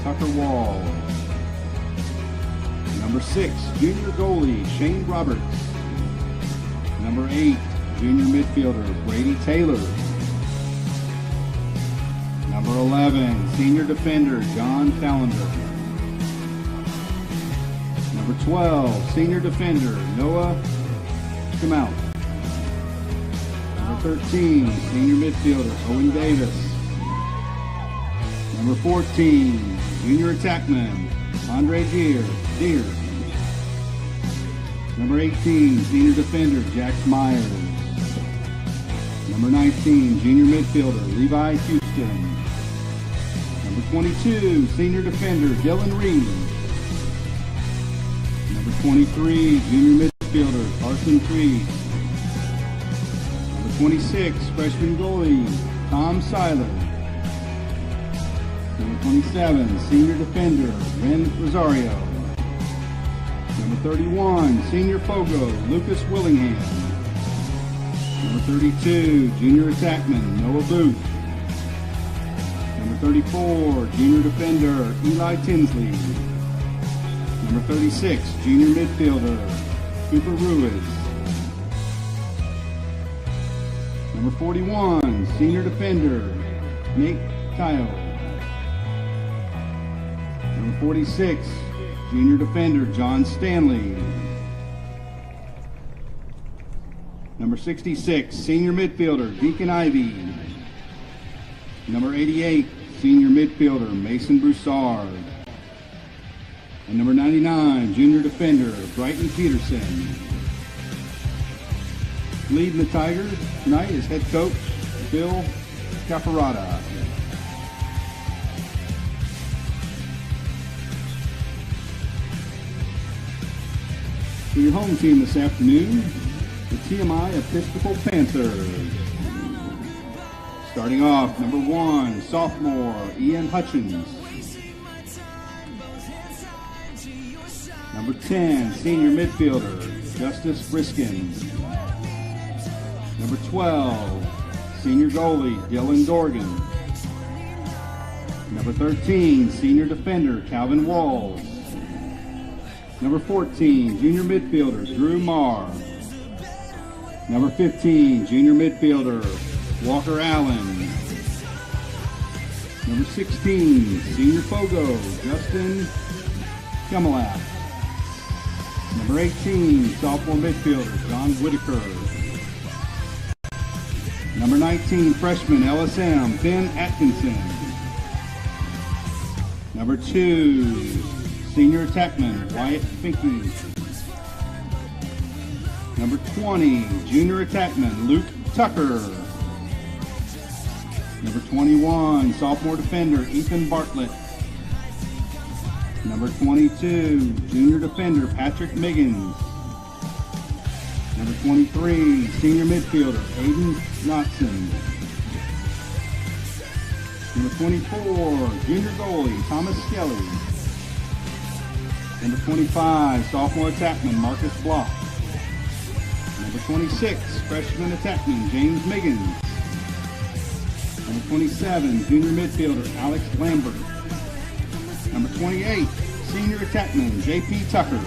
Tucker Wall. Number 6, junior goalie, Shane Roberts. Number 8, junior midfielder, Brady Taylor. Number 11, senior defender, John Callender. Number 12, senior defender, Noah Kamau. Number 13, senior midfielder, Owen Davis. Number 14, junior attackman, Andre Deere. Number 18, senior defender, Jack Myers. Number 19, junior midfielder, Levi Houston. Number 22, senior defender, Dylan Reed. Number 23, junior midfielder, Carson Freed. Number 26, freshman goalie, Tom Seiler. Number 27, senior defender, Ren Rosario. Number 31, senior Fogo, Lucas Willingham. Number 32, junior attackman, Noah Booth. Number 34, junior defender, Eli Tinsley. Number 36, junior midfielder, Cooper Ruiz. Number 41, senior defender, Nate Kyle. Number 46, junior defender, John Stanley. Number 66, senior midfielder, Deacon Ivey. Number 88, senior midfielder, Mason Broussard. And number 99, junior defender, Brighton Peterson. Leading the Tigers tonight is head coach, Bill Caparata. For your home team this afternoon, the TMI Episcopal Panthers. Starting off, number 1, sophomore, Ian Hutchins. Number 10, senior midfielder, Justice Briskin. Number 12, senior goalie, Dylan Dorgan. Number 13, senior defender, Calvin Walls. Number 14, junior midfielder, Drew Marr. Number 15, junior midfielder, Walker Allen. Number 16, senior Fogo, Justin Kemalak. Number 18, sophomore midfielder, John Whitaker. Number 19, freshman LSM, Ben Atkinson. Number 2, senior attackman, Wyatt Finke. Number 20, junior attackman, Luke Tucker. Number 21, sophomore defender, Ethan Bartlett. Number 22, junior defender, Patrick Miggins. Number 23, senior midfielder, Aiden Knotson. Number 24, junior goalie, Thomas Skelly. Number 25, sophomore attackman, Marcus Block. Number 26, freshman attackman, James Miggins. Number 27, junior midfielder, Alex Lambert. Number 28, senior attackman, J.P. Tucker.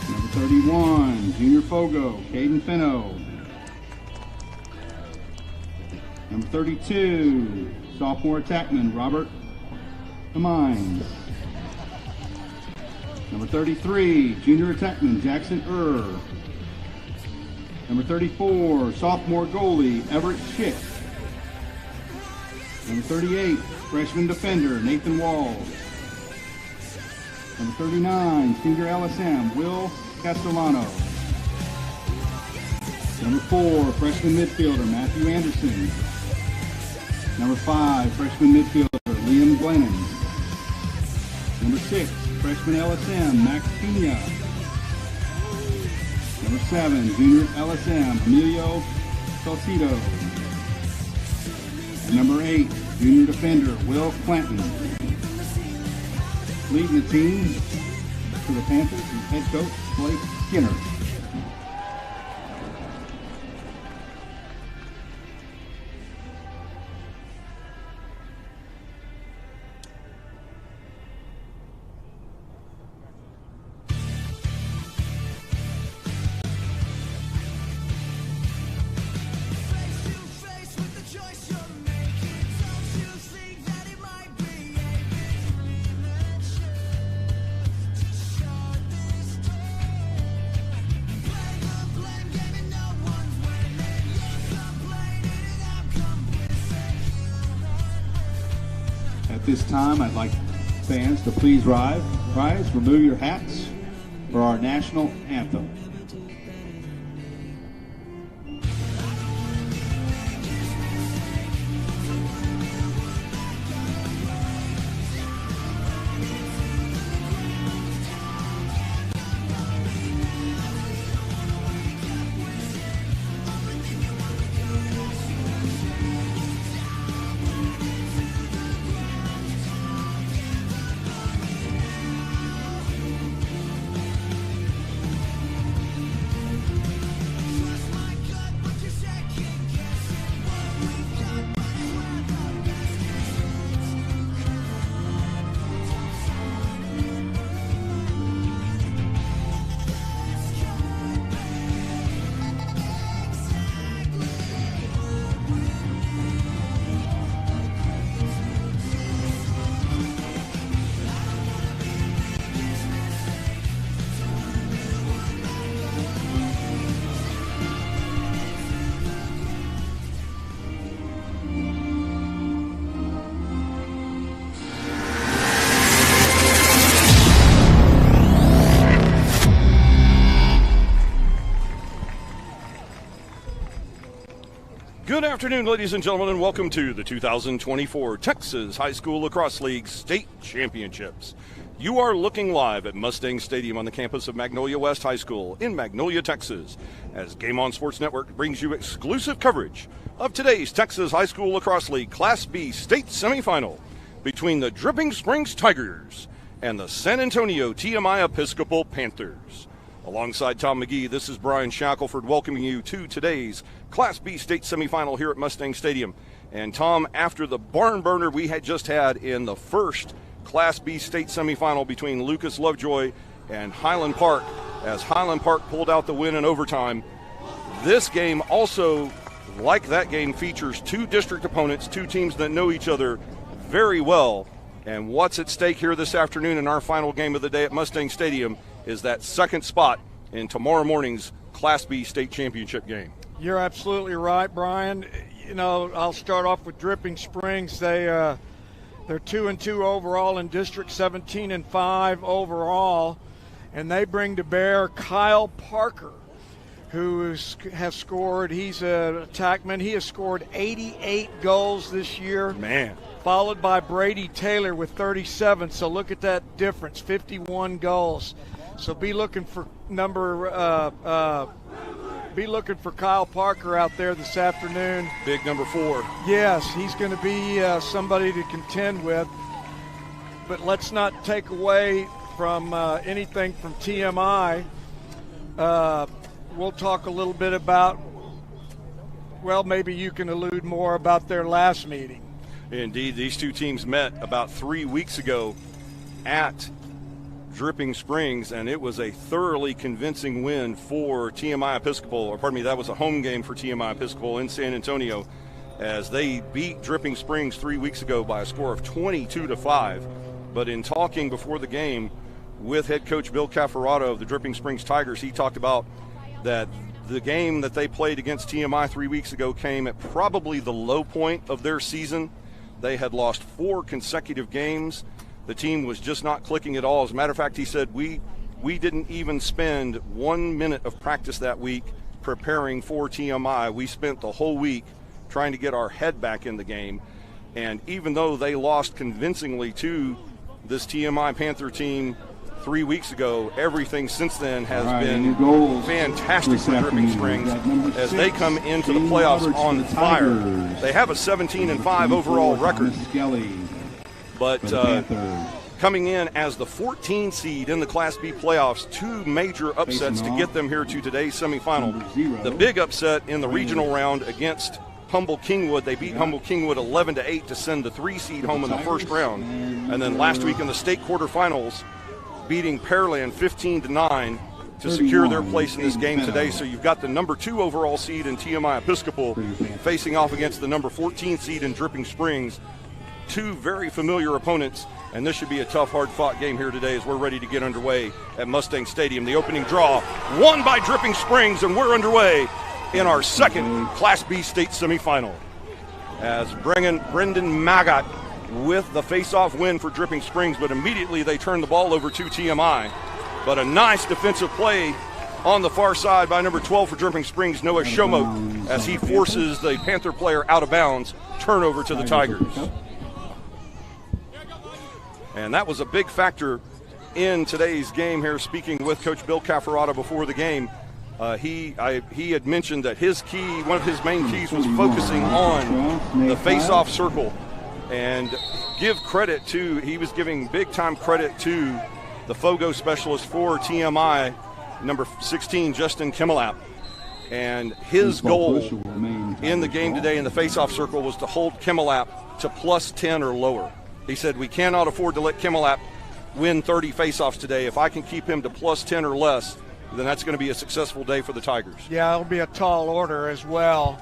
Number 31, junior Fogo, Caden Fino. Number 32, sophomore attackman, Robert Kamines. Number 33, junior attackman, Jackson Number 34, sophomore goalie, Everett Schick. Number 38, freshman defender, Nathan Walls. Number 39, senior LSM, Will Castellano. Number 4, freshman midfielder, Matthew Anderson. Number 5, freshman midfielder, Liam Glennon. Number 6, freshman LSM, Max Pina. Number 7, junior LSM, Emilio Salcido. And number 8, junior defender, Will Clanton. Leading the team for the Panthers is head coach, Blake Skinner. At this time, I'd like fans to please rise, remove your hats for our national anthem. Good afternoon, ladies and gentlemen, and welcome to the 2024 Texas High School Lacrosse League State Championships. You are looking live at Mustang Stadium on the campus of Magnolia West High School in Magnolia, Texas, as Game On Sports Network brings you exclusive coverage of today's Texas High School Lacrosse League Class B State Semifinal between the Dripping Springs Tigers and the San Antonio TMI Episcopal Panthers. Alongside Tom McGee, this is Brian Shackelford welcoming you to today's Class B State Semifinal here at Mustang Stadium. And Tom, after the barn burner we had just had in the first Class B State Semifinal between Lucas Lovejoy and Highland Park, as Highland Park pulled out the win in overtime, this game also, like that game, features two district opponents, two teams that know each other very well. And what's at stake here this afternoon in our final game of the day at Mustang Stadium is that second spot in tomorrow morning's Class B State Championship game. You're absolutely right, Brian. You know, I'll start off with Dripping Springs. They're 2-2 overall in District, 17-5 overall, and they bring to bear Kyle Parker, who has scored. He's an attackman. He has scored 88 goals this year. Man. Followed by Brady Taylor with 37. So look at that difference, 51 goals. So be looking for Kyle Parker out there this afternoon. Big number 4. Yes, he's going to be somebody to contend with. But let's not take away from anything from TMI. We'll talk a little bit about, well, maybe you can allude more about their last meeting. Indeed, these two teams met about 3 weeks ago at Dripping Springs, and it was a thoroughly convincing win for TMI Episcopal, or pardon me, that was a home game for TMI Episcopal in San Antonio, as they beat Dripping Springs 3 weeks ago by a score of 22-5. But in talking before the game with head coach Bill Cafferado of the Dripping Springs Tigers, he talked about that the game that they played against TMI 3 weeks ago came at probably the low point of their season. They had lost 4 consecutive games. The team was just not clicking at all. As a matter of fact, he said, we didn't even spend 1 minute of practice that week preparing for TMI. We spent the whole week trying to get our head back in the game. And even though they lost convincingly to this TMI Panther team 3 weeks ago, everything since then has been fantastic for Dripping Springs as they come into the playoffs on fire. They have a 17-5 overall record, but coming in as the 14 seed in the Class B playoffs, 2 major upsets to get them here to today's semifinal. The big upset in the regional round against Humble Kingwood. They beat Humble Kingwood 11-8 to send the 3 seed home in the first round. And then last week in the state quarterfinals, beating Pearland 15-9 to secure their place in this game today. So you've got the number 2 overall seed in TMI Episcopal facing off against the number 14 seed in Dripping Springs. 2 very familiar opponents, and this should be a tough, hard-fought game here today as we're ready to get underway at Mustang Stadium. The opening draw won by Dripping Springs, and we're underway in our second Class B state semifinal as Brendan Maggott with the face-off win for Dripping Springs, but immediately they turned the ball over to TMI. But a nice defensive play on the far side by number 12 for Dripping Springs, Noah Shomo, as he forces the Panther player out of bounds, turnover to the Tigers. And that was a big factor in today's game here. Speaking with Coach Bill Cafferata before the game, he had mentioned that one of his main keys was focusing on the face-off circle. And he was giving big-time credit to the FOGO specialist for TMI, number 16, Justin Kimmelap. And his goal in the game today in the face-off circle was to hold Kimmelap to plus 10 or lower. He said, we cannot afford to let Kimmelap win 30 face-offs today. If I can keep him to plus 10 or less, then that's going to be a successful day for the Tigers. Yeah, it'll be a tall order as well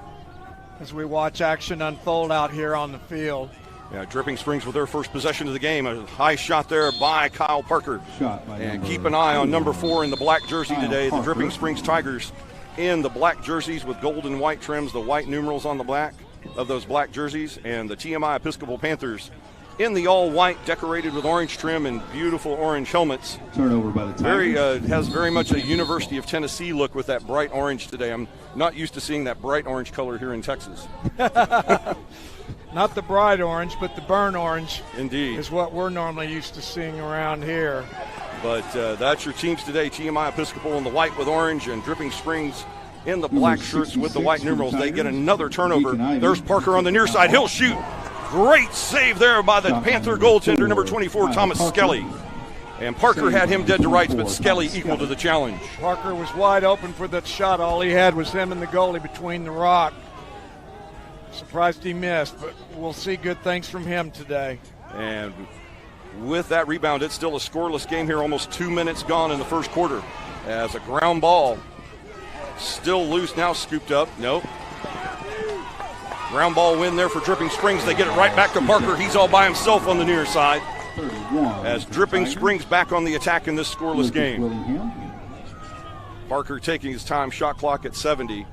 as we watch action unfold out here on the field. Yeah, Dripping Springs with their first possession of the game. A high shot there by Kyle Parker. And keep an eye on number 4 in the black jersey today. The Dripping Springs Tigers in the black jerseys with gold and white trims, the white numerals on the back of those black jerseys. And the TMI Episcopal Panthers in the all-white, decorated with orange trim and beautiful orange helmets. Turnover by the Tigers. Has very much a University of Tennessee look with that bright orange today. I'm not used to seeing that bright orange color here in Texas. Not the bright orange, but the burnt orange. Indeed. Is what we're normally used to seeing around here. But that's your teams today. TMI Episcopal in the white with orange and Dripping Springs in the black shirts with the white numerals. They get another turnover. There's Parker on the near side. He'll shoot. Great save there by the Panther goaltender, number 24, Thomas Skelly. And Parker had him dead to rights, but Skelly equal to the challenge. Parker was wide open for that shot. All he had was him and the goalie between the rock. Surprised he missed, but we'll see good things from him today. And with that rebound, it's still a scoreless game here, almost 2 minutes gone in the first quarter. As a ground ball, still loose, now scooped up. Nope. Ground ball win there for Dripping Springs. They get it right back to Parker. He's all by himself on the near side. As Dripping Springs back on the attack in this scoreless game. Parker taking his time, shot clock at 70.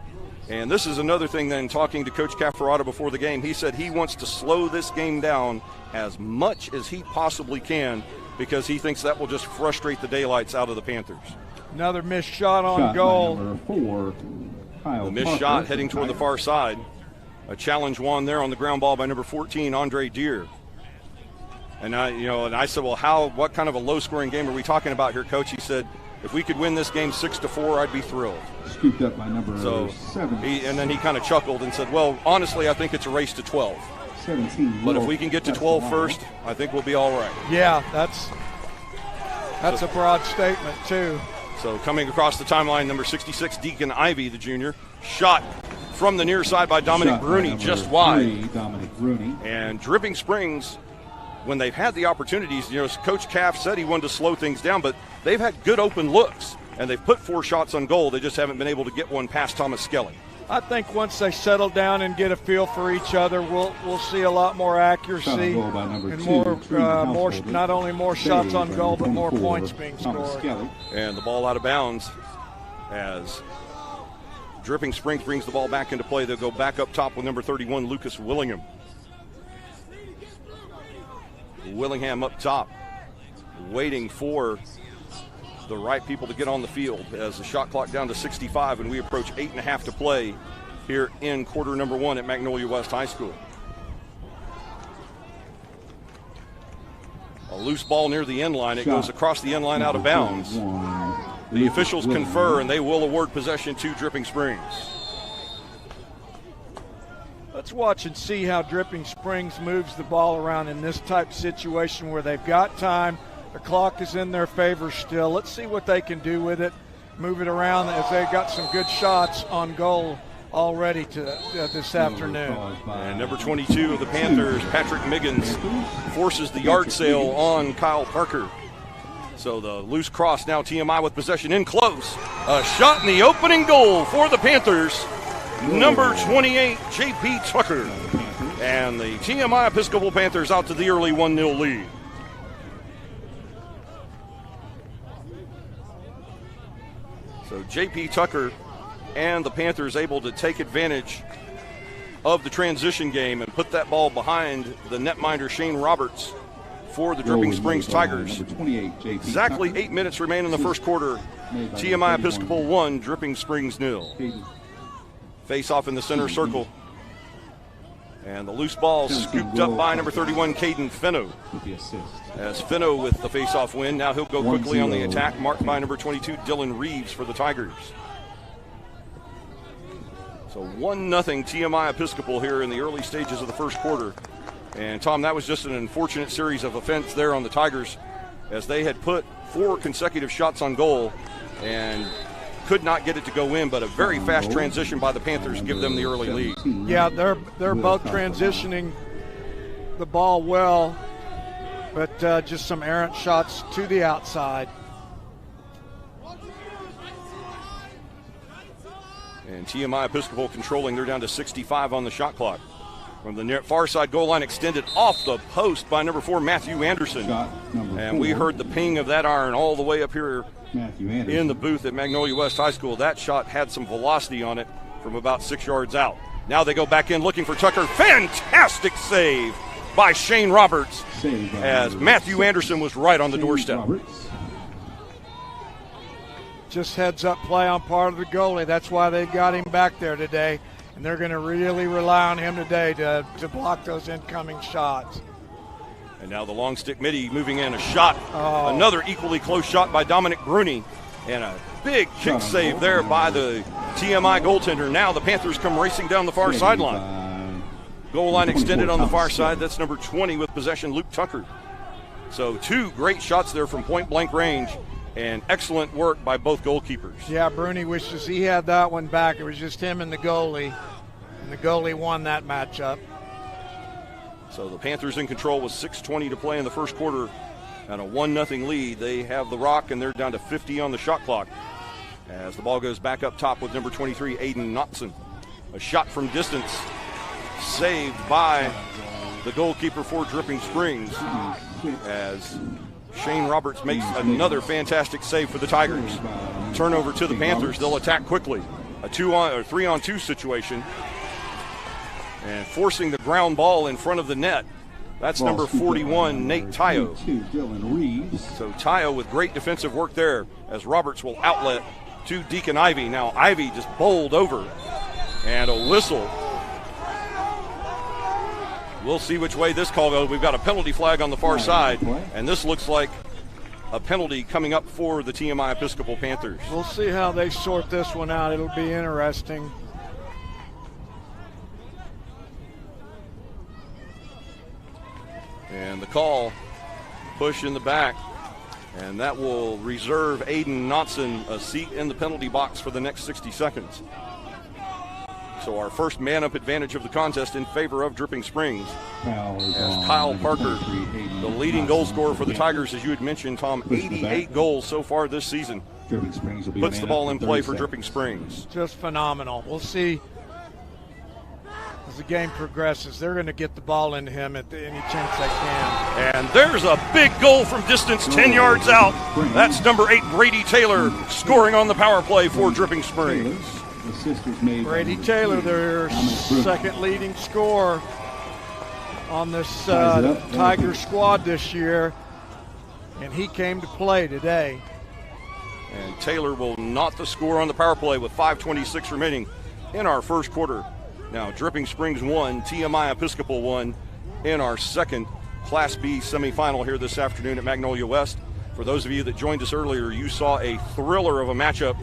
And this is another thing then, talking to Coach Cafferata before the game, he said he wants to slow this game down as much as he possibly can because he thinks that will just frustrate the daylights out of the Panthers. Another missed shot on goal. The missed shot heading toward the far side. A challenge won there on the ground ball by number 14, Andre Deere. And I said, well, what kind of a low-scoring game are we talking about here, Coach? He said, if we could win this game 6-4, I'd be thrilled. Scooped up by number 7. And then he kind of chuckled and said, well, honestly, I think it's a race to 12. 17. But if we can get to 12 first, I think we'll be all right. Yeah, that's a broad statement, too. So coming across the timeline, number 66, Deacon Ivy, the junior, shot from the near side by Dominic Bruni, just wide. Dominic Bruni. And Dripping Springs, when they've had the opportunities, Coach Caff said he wanted to slow things down, but they've had good open looks, and they've put 4 shots on goal. They just haven't been able to get one past Thomas Skelly. I think once they settle down and get a feel for each other, we'll see a lot more accuracy and more not only more shots on goal, but more points being scored. And the ball out of bounds as Dripping Springs brings the ball back into play. They'll go back up top with number 31, Lucas Willingham. Willingham up top, waiting for the right people to get on the field as the shot clock down to 65, and we approach 8.5 to play here in quarter number 1 at Magnolia West High School. A loose ball near the end line. It goes across the end line out of bounds. The officials confer, and they will award possession to Dripping Springs. Let's watch and see how Dripping Springs moves the ball around in this type of situation where they've got time. The clock is in their favor still. Let's see what they can do with it, move it around as they've got some good shots on goal already this afternoon. And number 22 of the Panthers, Patrick Miggins, forces the yard sale on Kyle Parker. So the loose cross, now TMI with possession in close. A shot in the opening goal for the Panthers. Number 28, J.P. Tucker. And the TMI Episcopal Panthers out to the early 1-0 lead. So J.P. Tucker and the Panthers able to take advantage of the transition game and put that ball behind the netminder Shane Roberts for the Dripping Springs Tigers. Exactly 8 minutes remain in the first quarter. TMI Episcopal 1, Dripping Springs 0. Face off in the center circle. And the loose ball scooped up by number 31, Caden Fenno. As Fenno with the face-off win. Now he'll go quickly on the attack, marked by number 22, Dylan Reeves for the Tigers. So 1-0 TMI Episcopal here in the early stages of the first quarter. And Tom, that was just an unfortunate series of offense there on the Tigers, as they had put 4 consecutive shots on goal and could not get it to go in, but a very fast transition by the Panthers give them the early lead. Yeah, they're both transitioning the ball well, but just some errant shots to the outside. And TMI Episcopal controlling, they're down to 65 on the shot clock. From the near far side goal line, extended off the post by number 4, Matthew Anderson. And we heard the ping of that iron all the way up here in the booth at Magnolia West High School. That shot had some velocity on it from about 6 yards out. Now they go back in looking for Tucker. Fantastic save by Shane Roberts, as Matthew Anderson was right on the doorstep. Just heads up play on part of the goalie. That's why they got him back there today. And they're going to really rely on him today to block those incoming shots. And now the long stick midi moving in a shot. Another equally close shot by Dominic Bruni. And a big kick save there by the TMI goaltender. Now the Panthers come racing down the far sideline. Goal line extended on the far side. That's number 20 with possession, Luke Tucker. So 2 great shots there from point blank range. And excellent work by both goalkeepers. Yeah, Bruni wishes he had that one back. It was just him and the goalie won that matchup. So the Panthers in control with 6:20 to play in the first quarter and a 1-0 lead. They have the rock, and they're down to 50 on the shot clock as the ball goes back up top with number 23, Aiden Knotson. A shot from distance saved by the goalkeeper for Dripping Springs, as Shane Roberts makes another fantastic save for the Tigers. Turnover to the Panthers. They'll attack quickly. A 3-on-2 situation. And forcing the ground ball in front of the net. That's number 41, Nate Tayo. So Tayo with great defensive work there, as Roberts will outlet to Deacon Ivy. Now Ivy just bowled over. And a whistle. We'll see which way this call goes. We've got a penalty flag on the far side, and this looks like a penalty coming up for the TMI Episcopal Panthers. We'll see how they sort this one out. It'll be interesting. And the call, push in the back, and that will reserve Aiden Knotson a seat in the penalty box for the next 60 seconds. So our first man-up advantage of the contest in favor of Dripping Springs. As Kyle Parker, the leading goal scorer for the Tigers, as you had mentioned, Tom, 88 goals so far this season. Puts the ball in play for Dripping Springs. Just phenomenal. We'll see as the game progresses. They're going to get the ball into him at any chance they can. And there's a big goal from distance, 10 yards out. That's number 8, Brady Taylor, scoring on the power play for Dripping Springs. Brady Taylor, their second leading scorer on this Tiger squad this year, and he came to play today. And Taylor will knot the score on the power play with 5:26 remaining in our first quarter. Now Dripping Springs 1, TMI Episcopal 1 in our second Class B semifinal here this afternoon at Magnolia West. For those of you that joined us earlier, you saw a thriller of a matchup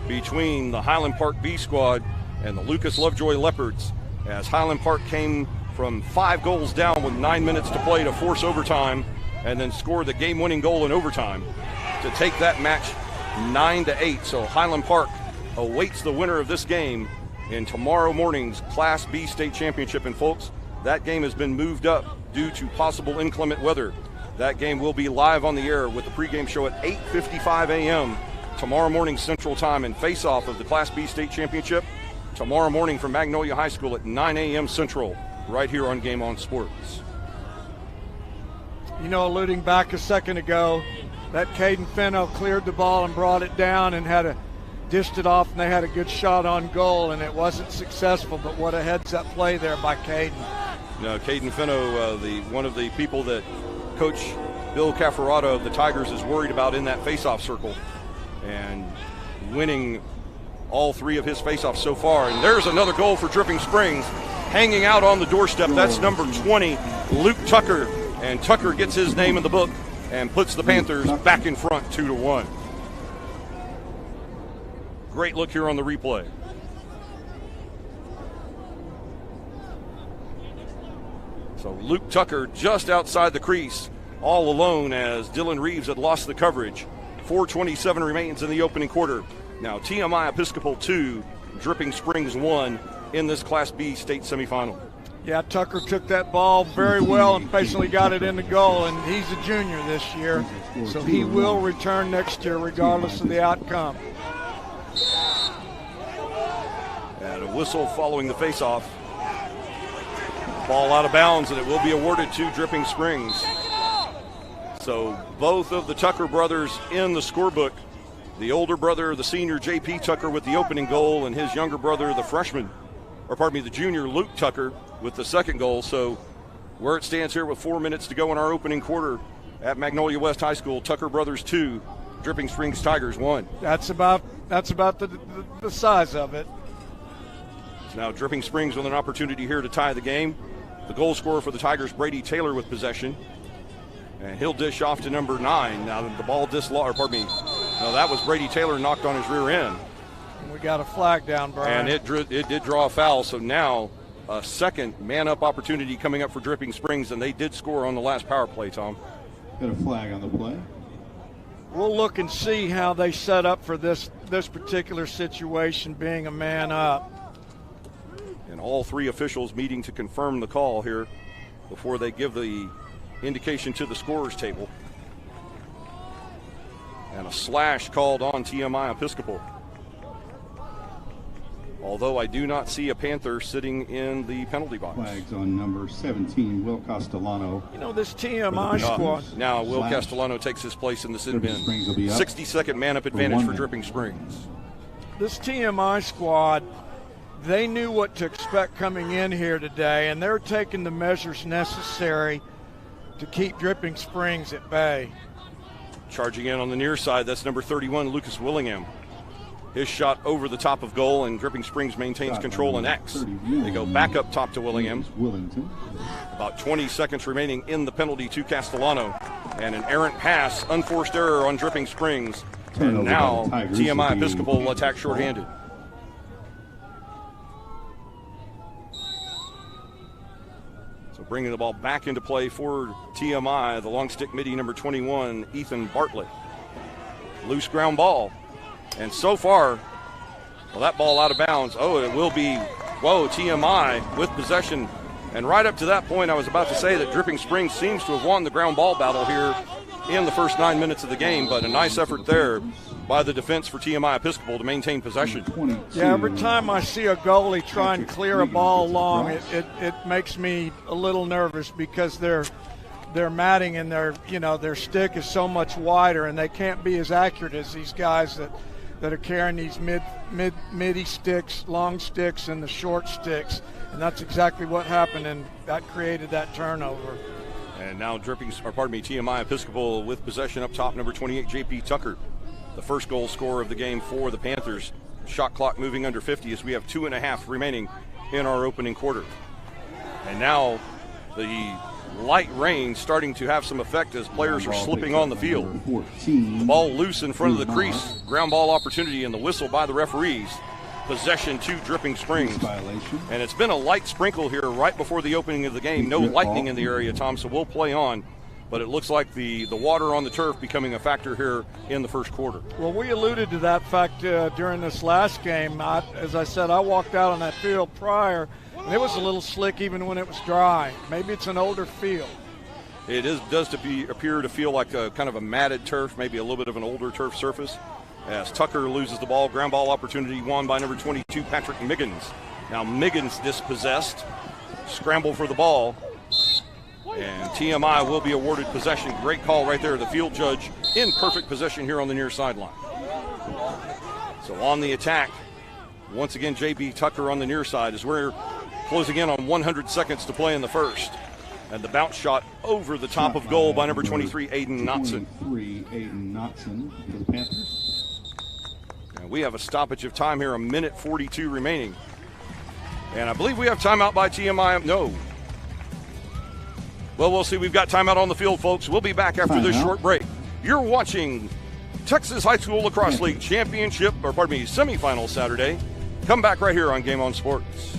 between the Highland Park B squad and the Lucas Lovejoy Leopards, as Highland Park came from 5 goals down with 9 minutes to play to force overtime and then score the game-winning goal in overtime to take that match 9-8. So Highland Park awaits the winner of this game in tomorrow morning's Class B state championship. And folks, that game has been moved up due to possible inclement weather. That game will be live on the air with the pregame show at 8:55 a.m. tomorrow morning Central Time, and face-off of the Class B State Championship tomorrow morning from Magnolia High School at 9 a.m. Central, right here on Game On Sports. You know, alluding back a second ago, that Caden Fenno cleared the ball and brought it down and had dished it off, and they had a good shot on goal, and it wasn't successful. But what a heads-up play there by Caden. Caden Fenno, one of the people that Coach Bill Cafferata of the Tigers is worried about in that faceoff circle, and winning all 3 of his faceoffs so far. And there's another goal for Dripping Springs, hanging out on the doorstep. That's number 20, Luke Tucker, and Tucker gets his name in the book and puts the Panthers back in front 2-1. Great look here on the replay. So Luke Tucker just outside the crease, all alone as Dylan Reeves had lost the coverage. 4:27 remains in the opening quarter. Now TMI Episcopal 2, Dripping Springs 1 in this Class B state semifinal. Yeah, Tucker took that ball very well and patiently got it in the goal, and he's a junior this year, so he will return next year regardless of the outcome. And a whistle following the faceoff. Ball out of bounds, and it will be awarded to Dripping Springs. So both of the Tucker brothers in the scorebook. The older brother, the senior J.P. Tucker, with the opening goal, and his younger brother, the junior Luke Tucker, with the second goal. So where it stands here with 4 minutes to go in our opening quarter at Magnolia West High School, Tucker brothers 2, Dripping Springs Tigers 1. That's about the size of it. So now Dripping Springs with an opportunity here to tie the game. The goal scorer for the Tigers, Brady Taylor, with possession. And he'll dish off to number 9. Now the ball no, that was Brady Taylor knocked on his rear end. And we got a flag down, Brian. And it did draw a foul, so now a second man-up opportunity coming up for Dripping Springs, and they did score on the last power play, Tom. Got a flag on the play. We'll look and see how they set up for this particular situation, being a man up. And all 3 officials meeting to confirm the call here before they give the indication to the scorer's table. And a slash called on TMI Episcopal. Although I do not see a Panther sitting in the penalty box. Flags on number 17, Will Castellano. This TMI squad. Now Will Castellano takes his place in the sin bin. 60-second man-up advantage for Dripping Springs. This TMI squad, they knew what to expect coming in here today, and they're taking the measures necessary to keep Dripping Springs at bay. Charging in on the near side, that's number 31, Lucas Willingham. His shot over the top of goal, and Dripping Springs maintains control in X. They go back up top to Willingham. About 20 seconds remaining in the penalty to Castellano. And an errant pass, unforced error on Dripping Springs. And now TMI Episcopal will attack shorthanded. So bringing the ball back into play for TMI, the long stick midi number 21, Ethan Bartlett. Loose ground ball. And so far, that ball out of bounds. Oh, it will be, TMI with possession. And right up to that point, I was about to say that Dripping Springs seems to have won the ground ball battle here in the first 9 minutes of the game, but a nice effort there by the defense for TMI Episcopal to maintain possession. Yeah, every time I see a goalie try and clear a ball long, it makes me a little nervous because their matting and their stick is so much wider, and they can't be as accurate as these guys that are carrying these midi sticks, long sticks, and the short sticks. And that's exactly what happened, and that created that turnover. And now TMI Episcopal with possession up top, number 28, J.P. Tucker, the first goal scorer of the game for the Panthers. Shot clock moving under 50 as we have 2.5 remaining in our opening quarter. And now the light rain starting to have some effect as players are slipping on the field. The ball loose in front of the crease. Ground ball opportunity and the whistle by the referees. Possession to Dripping Springs. And it's been a light sprinkle here right before the opening of the game. No lightning in the area, Tom, so we'll play on. But it looks like the water on the turf becoming a factor here in the first quarter. Well, we alluded to that fact during this last game. As I said, I walked out on that field prior, and it was a little slick even when it was dry. Maybe it's an older field. It does appear to feel like a kind of a matted turf, maybe a little bit of an older turf surface. As Tucker loses the ball, ground ball opportunity won by number 22, Patrick Miggins. Now Miggins dispossessed, scramble for the ball, and TMI will be awarded possession. Great call right there. The field judge in perfect possession here on the near sideline. So on the attack, once again, J.B. Tucker on the near side as we're closing in on 100 seconds to play in the first. And the bounce shot over the top of goal by number 23, Aiden Knotson. Aiden Knotson for the Panthers. And we have a stoppage of time here, 1:42 remaining. And I believe we have timeout by TMI. No. Well, we'll see. We've got timeout on the field, folks. We'll be back after this short break. You're watching Texas High School Lacrosse League Championship, semifinal Saturday. Come back right here on Game On Sports.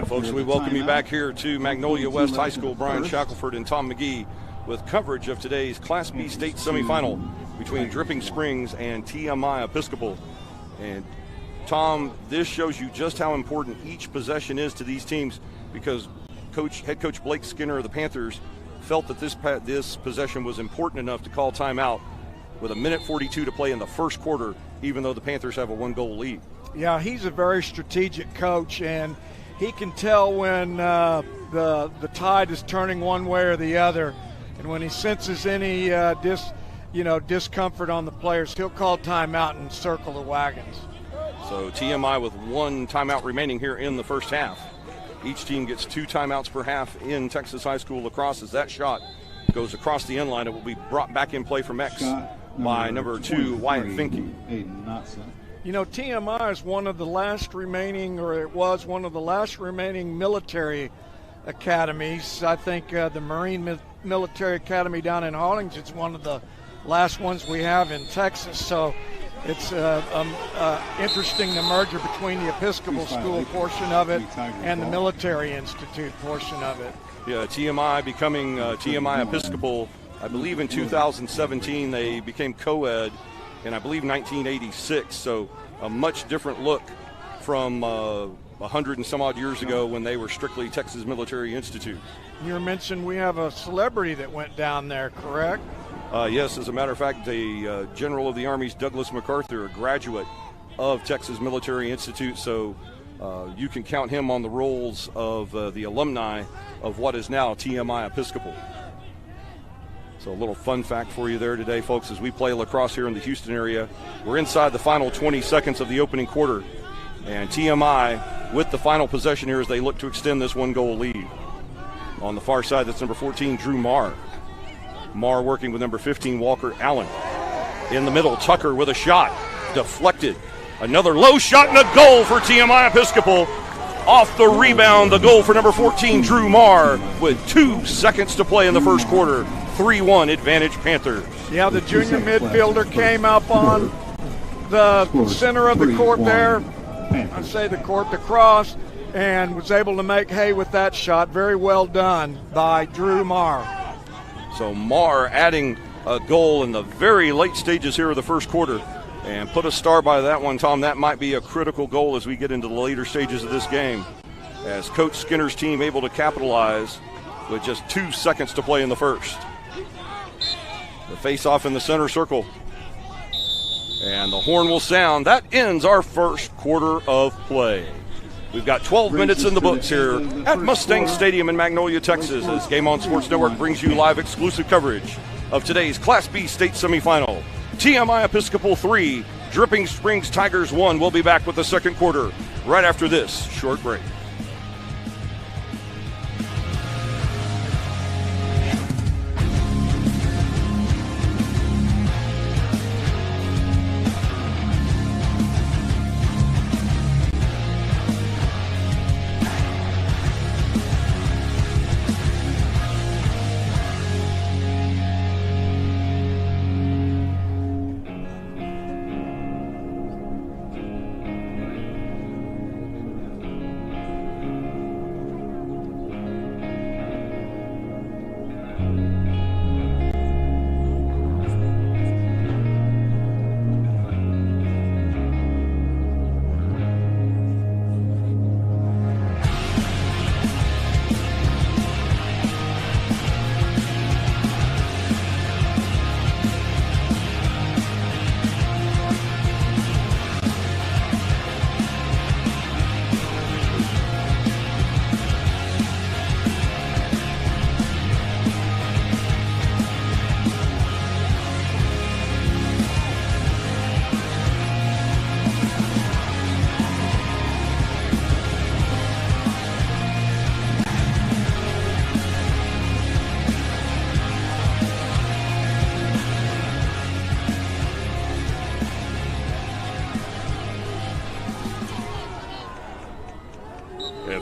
Folks, we welcome you back here to Magnolia West High School. Brian Shackelford and Tom McGee with coverage of today's Class B state semifinal between Dripping Springs and TMI Episcopal. And Tom, this shows you just how important each possession is to these teams, because head coach Blake Skinner of the Panthers felt that this possession was important enough to call timeout with 1:42 to play in the first quarter, even though the Panthers have a 1-goal lead. Yeah, he's a very strategic coach, and he can tell when the tide is turning one way or the other, and when he senses any discomfort on the players, he'll call timeout and circle the wagons. So TMI with one timeout remaining here in the first half. Each team gets 2 timeouts per half in Texas High School lacrosse. As that shot goes across the end line, it will be brought back in play from X by number 2, Wyatt Finke. You know, TMI is one of the last remaining, or it was one of the last remaining military academies. I think the Marine Military Academy down in Harlingen is one of the last ones we have in Texas. So it's interesting, the merger between the Episcopal School portion of it and the Military Institute portion of it. Yeah, TMI becoming TMI Episcopal, I believe in 2017 they became co-ed, in I believe 1986, so a much different look from 100 and some odd years ago when they were strictly Texas Military Institute. You mentioned we have a celebrity that went down there, correct? Yes, as a matter of fact, the General of the Army's Douglas MacArthur, a graduate of Texas Military Institute, so you can count him on the rolls of the alumni of what is now TMI Episcopal. So a little fun fact for you there today, folks, as we play lacrosse here in the Houston area. We're inside the final 20 seconds of the opening quarter, and TMI with the final possession here as they look to extend this 1-goal lead. On the far side, that's number 14, Drew Marr. Marr working with number 15, Walker Allen. In the middle, Tucker with a shot, deflected. Another low shot and a goal for TMI Episcopal. Off the rebound, the goal for number 14, Drew Marr, with 2 seconds to play in the first quarter. 3-1 advantage Panthers. Yeah, the junior midfielder came up on the center of the court there. I say the court, the cross, and was able to make hay with that shot. Very well done by Drew Marr. So Marr adding a goal in the very late stages here of the first quarter. And put a star by that one, Tom. That might be a critical goal as we get into the later stages of this game, as Coach Skinner's team able to capitalize with just 2 seconds to play in the first. The face-off in the center circle. And the horn will sound. That ends our first quarter of play. We've got 12 minutes in the books here at Mustang Stadium in Magnolia, Texas, as Game On Sports Network brings you live exclusive coverage of today's Class B state semifinal. TMI Episcopal 3, Dripping Springs Tigers 1. We'll be back with the second quarter right after this short break.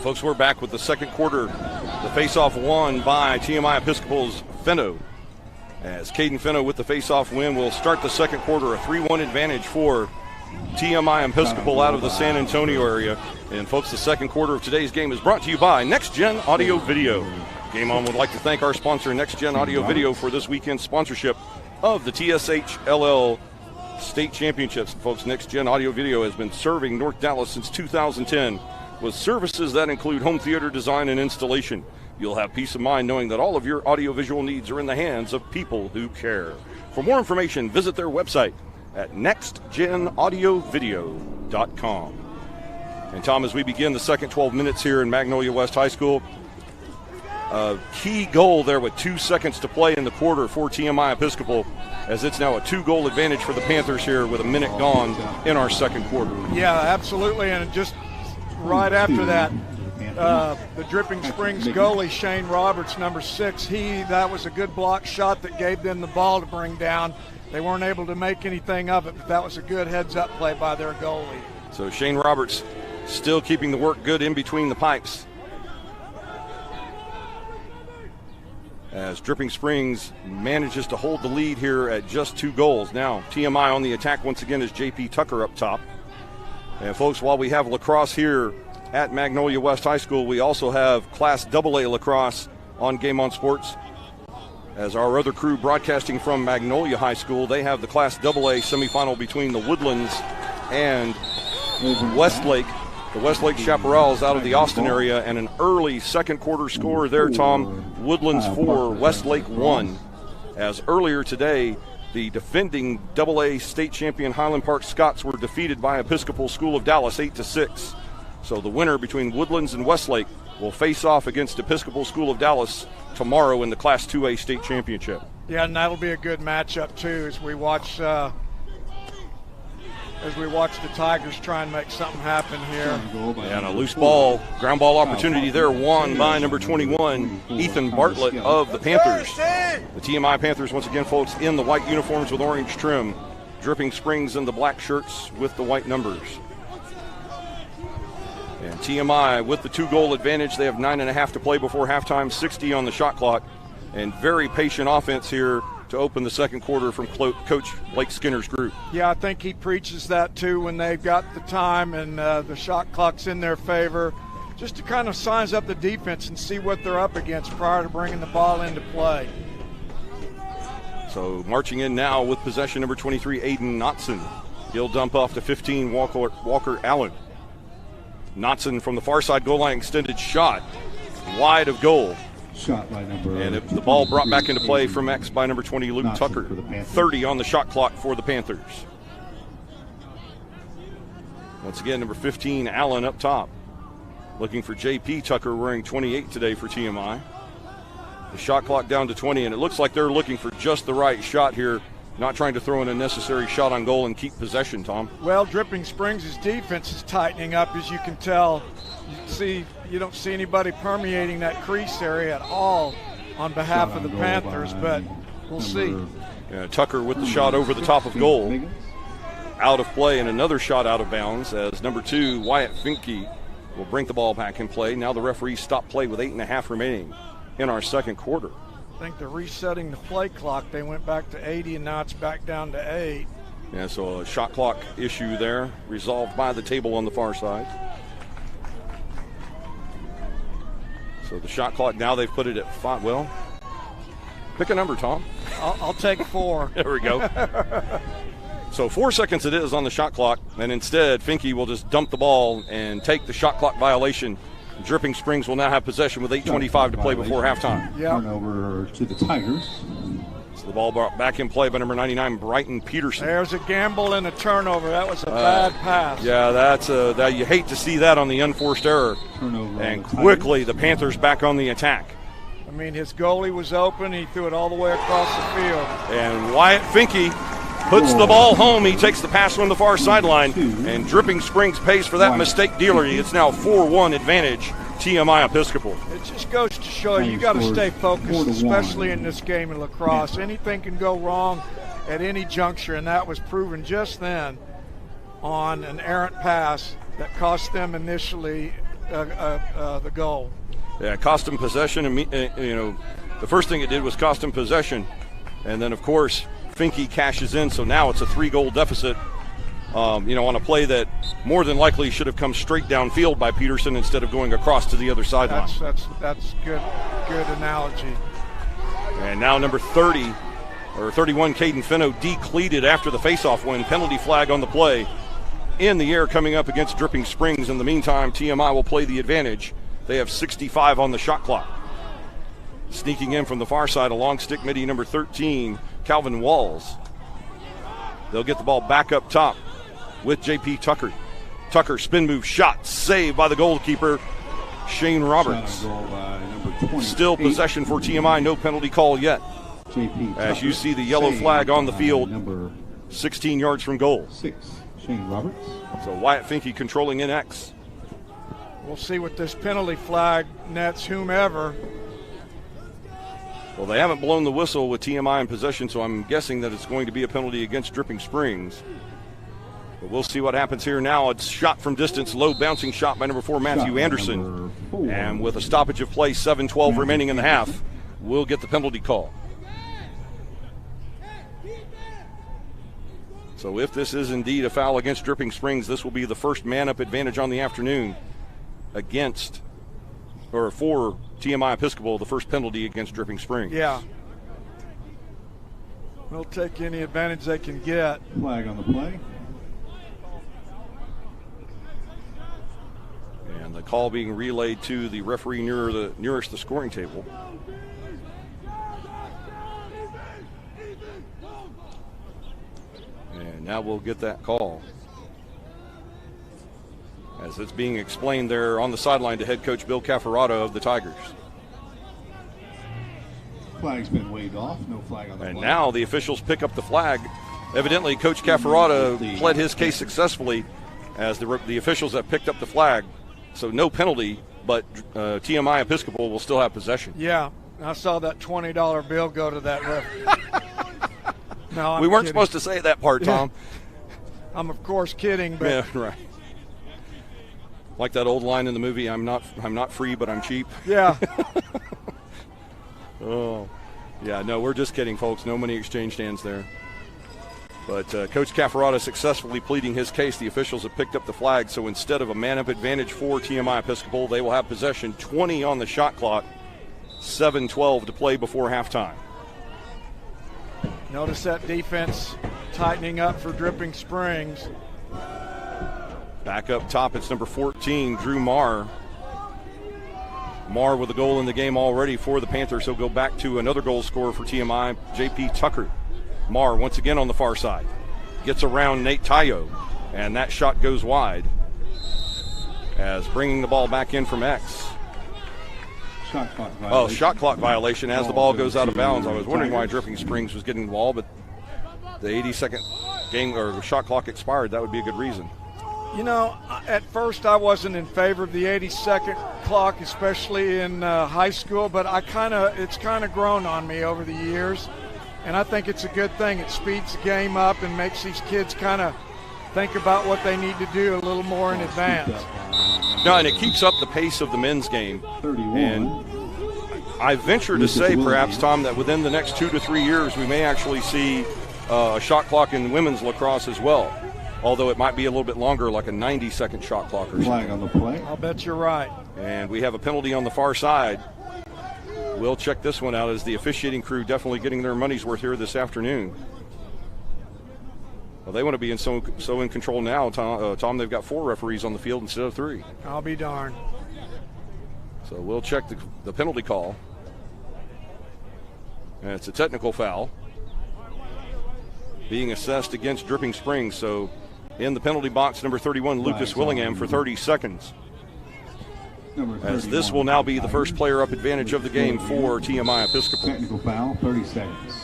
Folks, we're back with the second quarter. The face-off won by TMI Episcopal's Fenno. As Caden Fenno with the face-off win will start the second quarter, a 3-1 advantage for TMI Episcopal out of the San Antonio area. And folks, the second quarter of today's game is brought to you by Next Gen Audio Video. Game On would like to thank our sponsor, Next Gen Audio Video, for this weekend's sponsorship of the TSHLL State Championships. Folks, Next Gen Audio Video has been serving North Dallas since 2010. With services that include home theater design and installation. You'll have peace of mind knowing that all of your audiovisual needs are in the hands of people who care. For more information, visit their website at nextgenaudiovideo.com. And Tom, as we begin the second 12 minutes here in Magnolia West High School, a key goal there with 2 seconds to play in the quarter for TMI Episcopal, as it's now a 2-goal advantage for the Panthers here with a minute gone in our second quarter. Yeah, absolutely, and just right after that, the Dripping Springs goalie, Shane Roberts, number 6, that was a good block shot that gave them the ball to bring down. They weren't able to make anything of it, but that was a good heads-up play by their goalie. So Shane Roberts still keeping the work good in between the pipes. As Dripping Springs manages to hold the lead here at just 2 goals. Now TMI on the attack once again is JP Tucker up top. And folks, while we have lacrosse here at Magnolia West High School, we also have Class AA lacrosse on Game On Sports. As our other crew broadcasting from Magnolia High School, they have the Class AA semifinal between the Woodlands and Westlake. The Westlake Chaparrals out of the Austin area, and an early second quarter score there, Tom. Woodlands 4, Westlake 1. As earlier today, the defending AA state champion Highland Park Scots were defeated by Episcopal School of Dallas 8-6. So the winner between Woodlands and Westlake will face off against Episcopal School of Dallas tomorrow in the Class 2A state championship. Yeah, and that'll be a good matchup too as we watch the Tigers try and make something happen here. And a loose ball, ground ball opportunity there, won by number 21, Ethan Bartlett of the Panthers. The TMI Panthers, once again, folks, in the white uniforms with orange trim. Dripping Springs in the black shirts with the white numbers. And TMI with the 2-goal advantage. They have 9.5 to play before halftime, 60 on the shot clock. And very patient offense here to open the second quarter from Coach Blake Skinner's group. Yeah, I think he preaches that too when they've got the time and the shot clock's in their favor, just to kind of size up the defense and see what they're up against prior to bringing the ball into play. So marching in now with possession, number 23, Aiden Knotson. He'll dump off to 15, Walker Allen. Knotson from the far side goal line, extended shot, wide of goal. Shot by number. And the ball brought back into play from X by number 20, Luke Tucker. 30 on the shot clock for the Panthers. Once again, number 15, Allen up top. Looking for J.P. Tucker, wearing 28 today for TMI. The shot clock down to 20, and it looks like they're looking for just the right shot here, not trying to throw in a necessary shot on goal and keep possession, Tom. Well, Dripping Springs' defense is tightening up, as you can tell. You don't see anybody permeating that crease area at all on behalf of the Panthers, but we'll see. Yeah, Tucker with the shot over the top of goal. Out of play, and another shot out of bounds as number 2, Wyatt Finke, will bring the ball back in play. Now the referee stopped play with 8.5 remaining in our second quarter. I think they're resetting the play clock. They went back to 80, and now it's back down to 8. Yeah, so a shot clock issue there, resolved by the table on the far side. So the shot clock, now they've put it at 5. Well, pick a number, Tom. I'll take 4. There we go. So 4 seconds it is on the shot clock, and instead Finke will just dump the ball and take the shot clock violation. Dripping Springs will now have possession with 8:25 to play before halftime. Turnover to the Tigers. So the ball brought back in play by number 99, Brighton Peterson. There's a gamble and a turnover. That was a bad pass. Yeah, that you hate to see that on the unforced error. Turnover. And quickly the Panthers back on the attack. I mean, his goalie was open. He threw it all the way across the field. And Wyatt Finke puts the ball home. He takes the pass from the far sideline, and Dripping Springs pays for that mistake dearly. It's now 4-1 advantage, TMI Episcopal. It just goes to show you got to stay focused, especially in this game of lacrosse. Anything can go wrong at any juncture, and that was proven just then on an errant pass that cost them initially the goal. Yeah, cost them possession. And the first thing it did was cost them possession, and then of course Finke cashes in, so now it's a 3-goal deficit, on a play that more than likely should have come straight downfield by Peterson instead of going across to the other sideline. That's good analogy. And now number 31, Caden Fenno, decleated after the faceoff win. Penalty flag on the play in the air coming up against Dripping Springs. In the meantime, TMI will play the advantage. They have 65 on the shot clock. Sneaking in from the far side, a long stick midi, number 13, Calvin Walls. They'll get the ball back up top with J.P. Tucker. Tucker, spin move, shot, saved by the goalkeeper, Shane Roberts. Still possession for TMI, no penalty call yet. As you see the yellow flag on the field, 16 yards from goal. 6, Shane Roberts. So Wyatt Finke controlling in X. We'll see what this penalty flag nets whomever. Well, they haven't blown the whistle with TMI in possession, so I'm guessing that it's going to be a penalty against Dripping Springs. But we'll see what happens here now. It's shot from distance, low bouncing shot by number 4, Matthew Anderson. And with a stoppage of play, 7:12 remaining in the half, we'll get the penalty call. So if this is indeed a foul against Dripping Springs, this will be the first man-up advantage on the afternoon for TMI Episcopal, the first penalty against Dripping Springs. Yeah. They'll take any advantage they can get. Flag on the play. And the call being relayed to the referee nearest the scoring table. And now we'll get that call. As it's being explained there on the sideline to head coach Bill Cafferata of the Tigers. Flag's been waved off. No flag on the play. And now the officials pick up the flag. Evidently, Coach Cafferata pled his case successfully as the officials have picked up the flag. So no penalty, but TMI Episcopal will still have possession. Yeah, I saw that $20 bill go to that referee. No, we weren't supposed to say that part, Tom. I'm of course kidding, but yeah, right. Like that old line in the movie, I'm not free, but I'm cheap. Yeah. Oh, yeah, no, we're just kidding, folks. No money exchange stands there. But Coach Cafferata successfully pleading his case. The officials have picked up the flag, so instead of a man-up advantage for TMI Episcopal, they will have possession. 20 on the shot clock, 7:12 to play before halftime. Notice that defense tightening up for Dripping Springs. Back up top, it's number 14, Drew Marr. Marr with a goal in the game already for the Panthers. He'll go back to another goal scorer for TMI, J.P. Tucker. Marr once again on the far side. Gets around Nate Tayo, and that shot goes wide. As bringing the ball back in from X. Shot clock violation. Shot clock violation as the ball goes out of bounds. I was wondering why Dripping Springs was getting the ball, but the 80-second game or shot clock expired. That would be a good reason. You know, at first I wasn't in favor of the 80-second clock, especially in high school, but it's kind of grown on me over the years, and I think it's a good thing. It speeds the game up and makes these kids kind of think about what they need to do a little more in advance. No, and it keeps up the pace of the men's game. 31. And I venture to say, perhaps, Tom, that within the next 2 to 3 years, we may actually see a shot clock in women's lacrosse as well. Although it might be a little bit longer, like a 90-second shot clock or something. Flag on the play. I'll bet you're right. And we have a penalty on the far side. We'll check this one out as the officiating crew definitely getting their money's worth here this afternoon. Well, they want to be so in control now, Tom. They've got 4 referees on the field instead of 3. I'll be darned. So we'll check the penalty call. And it's a technical foul being assessed against Dripping Springs. So in the penalty box, number 31, Lucas Willingham for 30 seconds. As this will now be the first player up advantage of the game for TMI Episcopal. Technical foul, 30 seconds.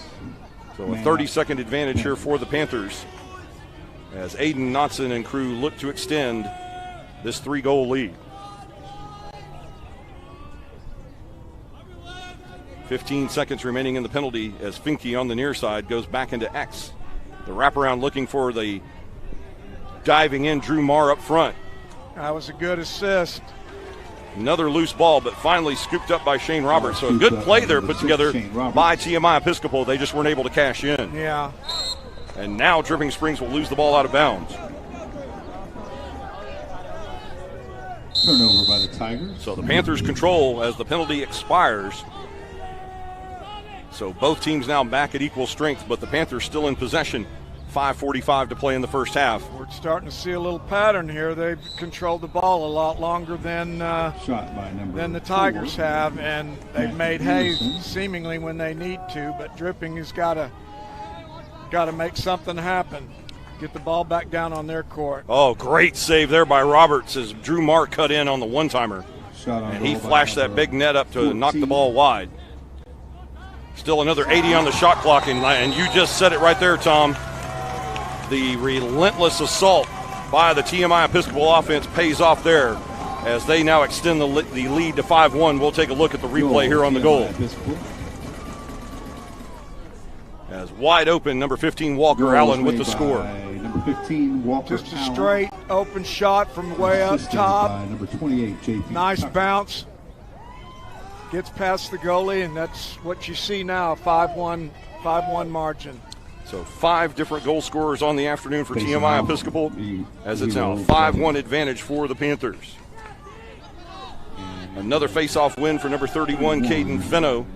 So a 30-second advantage here for the Panthers as Aiden Knotson and crew look to extend this 3-goal lead. 15 seconds remaining in the penalty as Finke on the near side goes back into X. The wraparound looking for the diving in Drew Marr up front. That was a good assist. Another loose ball, but finally scooped up by Shane Roberts. So a good play there put together by TMI Episcopal. They just weren't able to cash in. Yeah. And now Dripping Springs will lose the ball out of bounds. Turnover by the Tigers. So the Panthers control as the penalty expires. So both teams now back at equal strength, but the Panthers still in possession. 5:45 to play in the first half. We're starting to see a little pattern here. They've controlled the ball a lot longer than the Tigers have, and they've made hay seemingly when they need to. But Dripping has got to make something happen. Get the ball back down on their court. Oh, great save there by Roberts as Drew Marr cut in on the one-timer. And he flashed that big net up to knock the ball wide. Still another 80 on the shot clock, and you just said it right there, Tom. The relentless assault by the TMI Episcopal offense pays off there as they now extend the lead to 5-1. We'll take a look at the replay here on the goal. As wide open, number 15, Walker Allen with the score. Number 15, Walker Just a straight open shot from way up top. Number 28, JP. Nice bounce. Gets past the goalie, and that's what you see now, 5-1 margin. So 5 different goal scorers on the afternoon for TMI Episcopal, as it's now a 5-1 advantage for the Panthers. Another face-off win for number 31, Caden Fenno.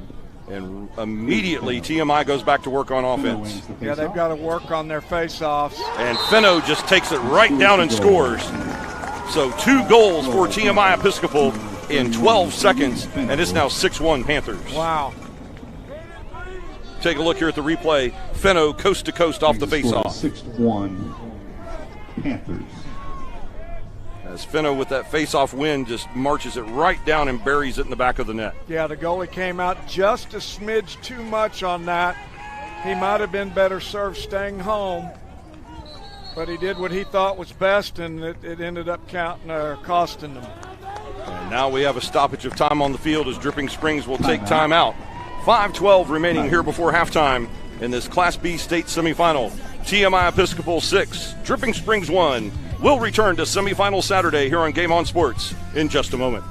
And immediately TMI goes back to work on offense. Yeah, they've got to work on their face-offs. And Fenno just takes it right down and scores. So 2 goals for TMI Episcopal in 12 seconds, and it's now 6-1 Panthers. Wow. Take a look here at the replay. Fenno coast to coast off the face-off. 6-1 Panthers. As Fenno with that face-off win just marches it right down and buries it in the back of the net. Yeah, the goalie came out just a smidge too much on that. He might have been better served staying home, but he did what he thought was best, and it ended up costing them. And now we have a stoppage of time on the field as Dripping Springs will take time out. 5:12 remaining here before halftime in this Class B state semifinal. TMI Episcopal 6, Dripping Springs 1. We'll return to semifinal Saturday here on Game On Sports in just a moment.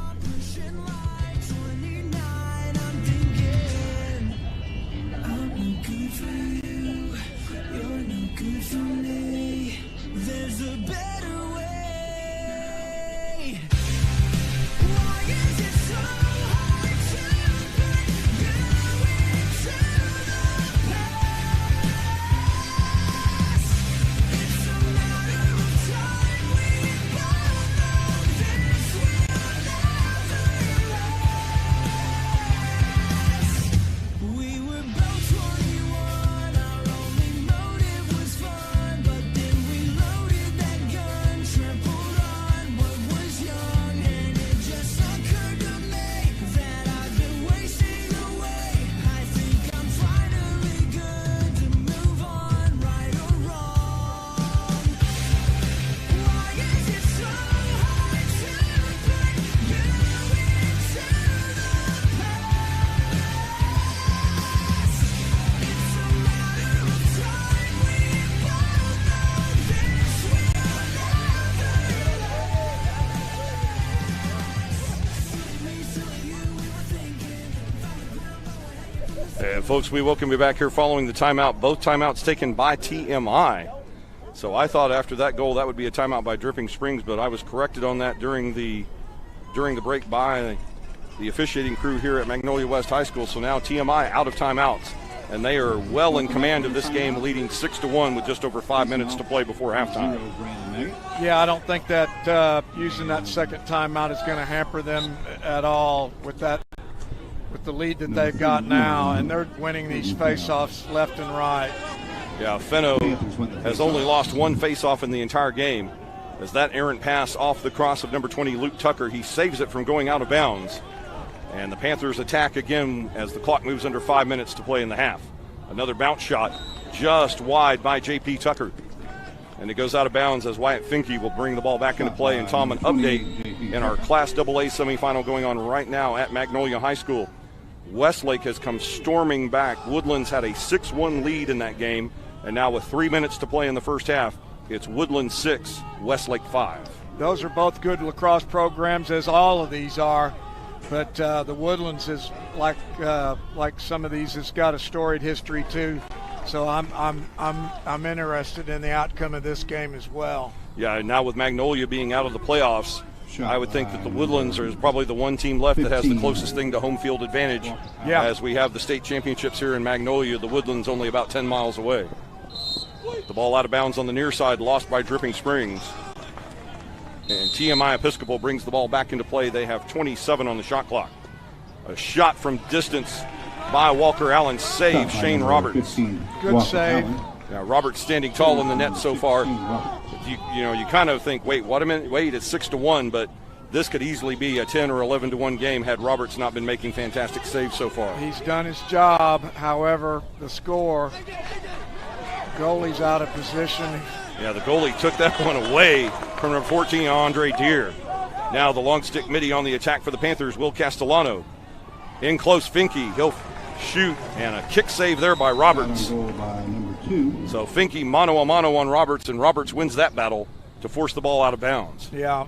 folks, we welcome you back here following the timeout. Both timeouts taken by TMI. So I thought after that goal that would be a timeout by Dripping Springs, but I was corrected on that during the break by the officiating crew here at Magnolia West High School. So now TMI out of timeouts, and they are well in command of this game, leading 6-1 with just over 5 minutes to play before halftime. Yeah, I don't think that using that second timeout is going to hamper them at all with the lead that they've got now, and they're winning these face-offs left and right. Yeah, Fenno has only lost one face-off in the entire game. As that errant pass off the cross of number 20, Luke Tucker, he saves it from going out of bounds. And the Panthers attack again as the clock moves under 5 minutes to play in the half. Another bounce shot just wide by J.P. Tucker. And it goes out of bounds as Wyatt Finke will bring the ball back into play. And Tom, an update in our Class AA semifinal going on right now at Magnolia High School. Westlake has come storming back. Woodlands had a 6-1 lead in that game. And now with 3 minutes to play in the first half, it's Woodlands 6, Westlake 5. Those are both good lacrosse programs, as all of these are. But the Woodlands is like some of these has got a storied history too. So I'm interested in the outcome of this game as well. Yeah, now with Magnolia being out of the playoffs, I would think that the Woodlands is probably the one team left that has the closest thing to home field advantage. Yeah. As we have the state championships here in Magnolia, the Woodlands only about 10 miles away. The ball out of bounds on the near side, lost by Dripping Springs. And TMI Episcopal brings the ball back into play. They have 27 on the shot clock. A shot from distance by Walker Allen saves Shane Roberts. Good save. Yeah, Roberts standing tall in the net so far. You kind of think, wait, it's 6-1, but this could easily be a 10 or 11-1 game had Roberts not been making fantastic saves so far. He's done his job. However, the score, goalie's out of position. Yeah, the goalie took that one away from number 14, Andre Deere. Now the long stick midi on the attack for the Panthers, Will Castellano. In close, Finke, he'll shoot, and a kick save there by Roberts. So Finke mano-a-mano on Roberts, and Roberts wins that battle to force the ball out of bounds. Yeah.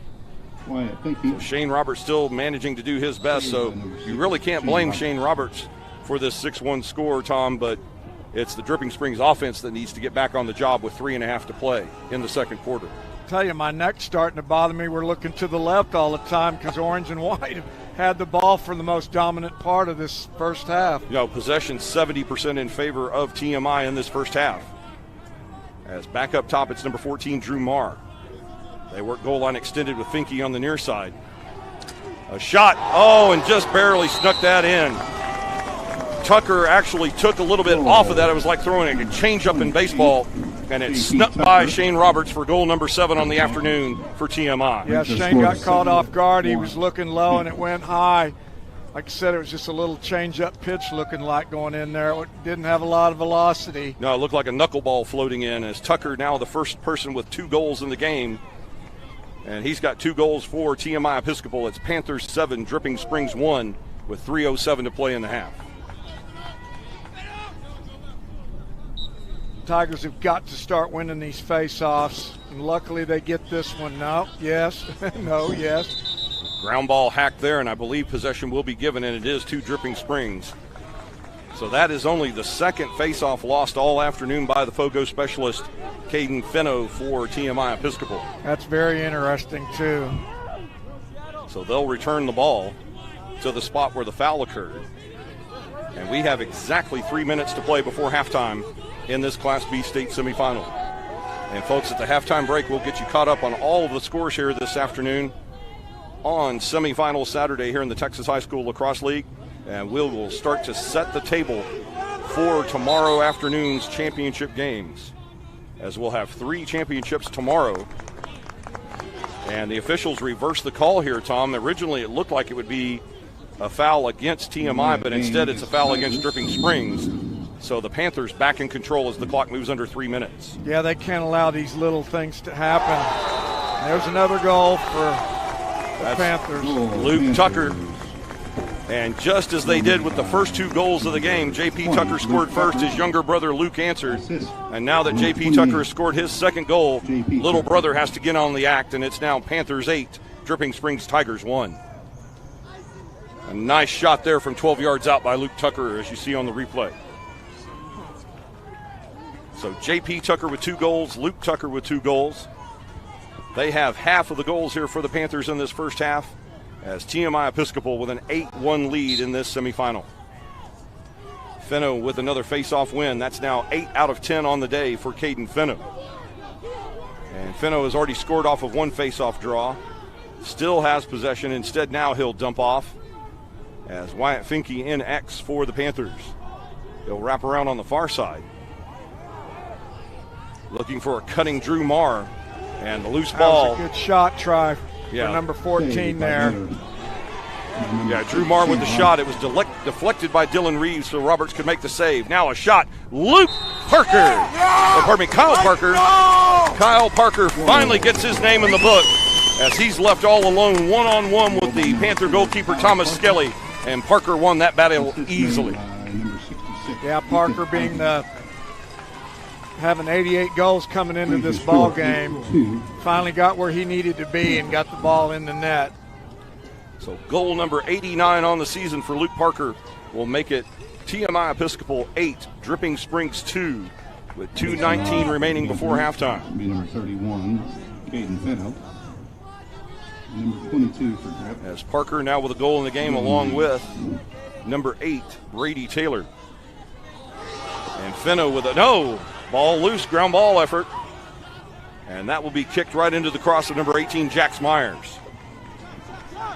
So Shane Roberts still managing to do his best, so you really can't blame Shane Roberts for this 6-1 score, Tom, but it's the Dripping Springs offense that needs to get back on the job with 3.5 to play in the second quarter. Tell you, my neck's starting to bother me. We're looking to the left all the time because orange and white had the ball for the most dominant part of this first half. Possession 70% in favor of TMI in this first half. As back up top, it's number 14, Drew Marr. They work goal line extended with Finke on the near side. A shot, and just barely snuck that in. Tucker actually took a little bit off of that. It was like throwing a change-up in baseball, and it snuck by Shane Roberts for goal number 7 on the afternoon for TMI. Yeah, Shane got caught off guard. He was looking low, and it went high. Like I said, it was just a little change-up pitch looking like going in there. It didn't have a lot of velocity. No, it looked like a knuckleball floating in as Tucker now the first person with 2 goals in the game. And he's got 2 goals for TMI Episcopal. It's Panthers 7, Dripping Springs 1 with 3:07 to play in the half. Tigers have got to start winning these face-offs, and luckily they get this one. No, yes, no, yes. Ground ball hacked there, and I believe possession will be given, and it is to Dripping Springs. So that is only the second face-off lost all afternoon by the Fogo specialist, Caden Fenno, for TMI Episcopal. That's very interesting, too. So they'll return the ball to the spot where the foul occurred. And we have exactly 3 minutes to play before halftime in this Class B state semifinal. And folks, at the halftime break, we'll get you caught up on all of the scores here this afternoon on semifinal Saturday here in the Texas High School Lacrosse League. And we'll start to set the table for tomorrow afternoon's championship games, as we'll have 3 championships tomorrow. And the officials reversed the call here, Tom. Originally, it looked like it would be a foul against TMI, but instead it's a foul against Dripping Springs. So the Panthers back in control as the clock moves under 3 minutes. Yeah, they can't allow these little things to happen. There's another goal for the Panthers. Luke Tucker. And just as they did with the first 2 goals of the game, J.P. Tucker scored first. His younger brother Luke answered. And now that J.P. Tucker has scored his second goal, little brother has to get on the act, and it's now Panthers 8, Dripping Springs Tigers 1. A nice shot there from 12 yards out by Luke Tucker, as you see on the replay. So J.P. Tucker with 2 goals, Luke Tucker with 2 goals. They have half of the goals here for the Panthers in this first half, as TMI Episcopal with an 8-1 lead in this semifinal. Fenno with another face-off win. That's now 8 out of 10 on the day for Caden Fenno. And Fenno has already scored off of 1 face-off draw. Still has possession. Instead, now he'll dump off as Wyatt Finke in X for the Panthers. He'll wrap around on the far side. Looking for a cutting Drew Marr. And the loose ball. That was a good shot try for number 14 there. Yeah, Drew Marr with the shot. It was deflected by Dylan Reeves so Roberts could make the save. Now a shot. Luke Parker. Kyle Parker. Kyle Parker finally gets his name in the book as he's left all alone one-on-one with the Panther goalkeeper Thomas Skelly. And Parker won that battle easily. Yeah, Parker being having 88 goals coming into this ball game, finally got where he needed to be and got the ball in the net. So goal number 89 on the season for Luke Parker will make it TMI Episcopal 8, Dripping Springs 2, with 2:19 remaining before halftime. Be number 31, Caden Fenno. Number 22 for Drip. As Parker now with a goal in the game along with number 8, Brady Taylor. And Fenno with a ball loose, ground ball effort. And that will be kicked right into the cross of number 18, Jax Myers.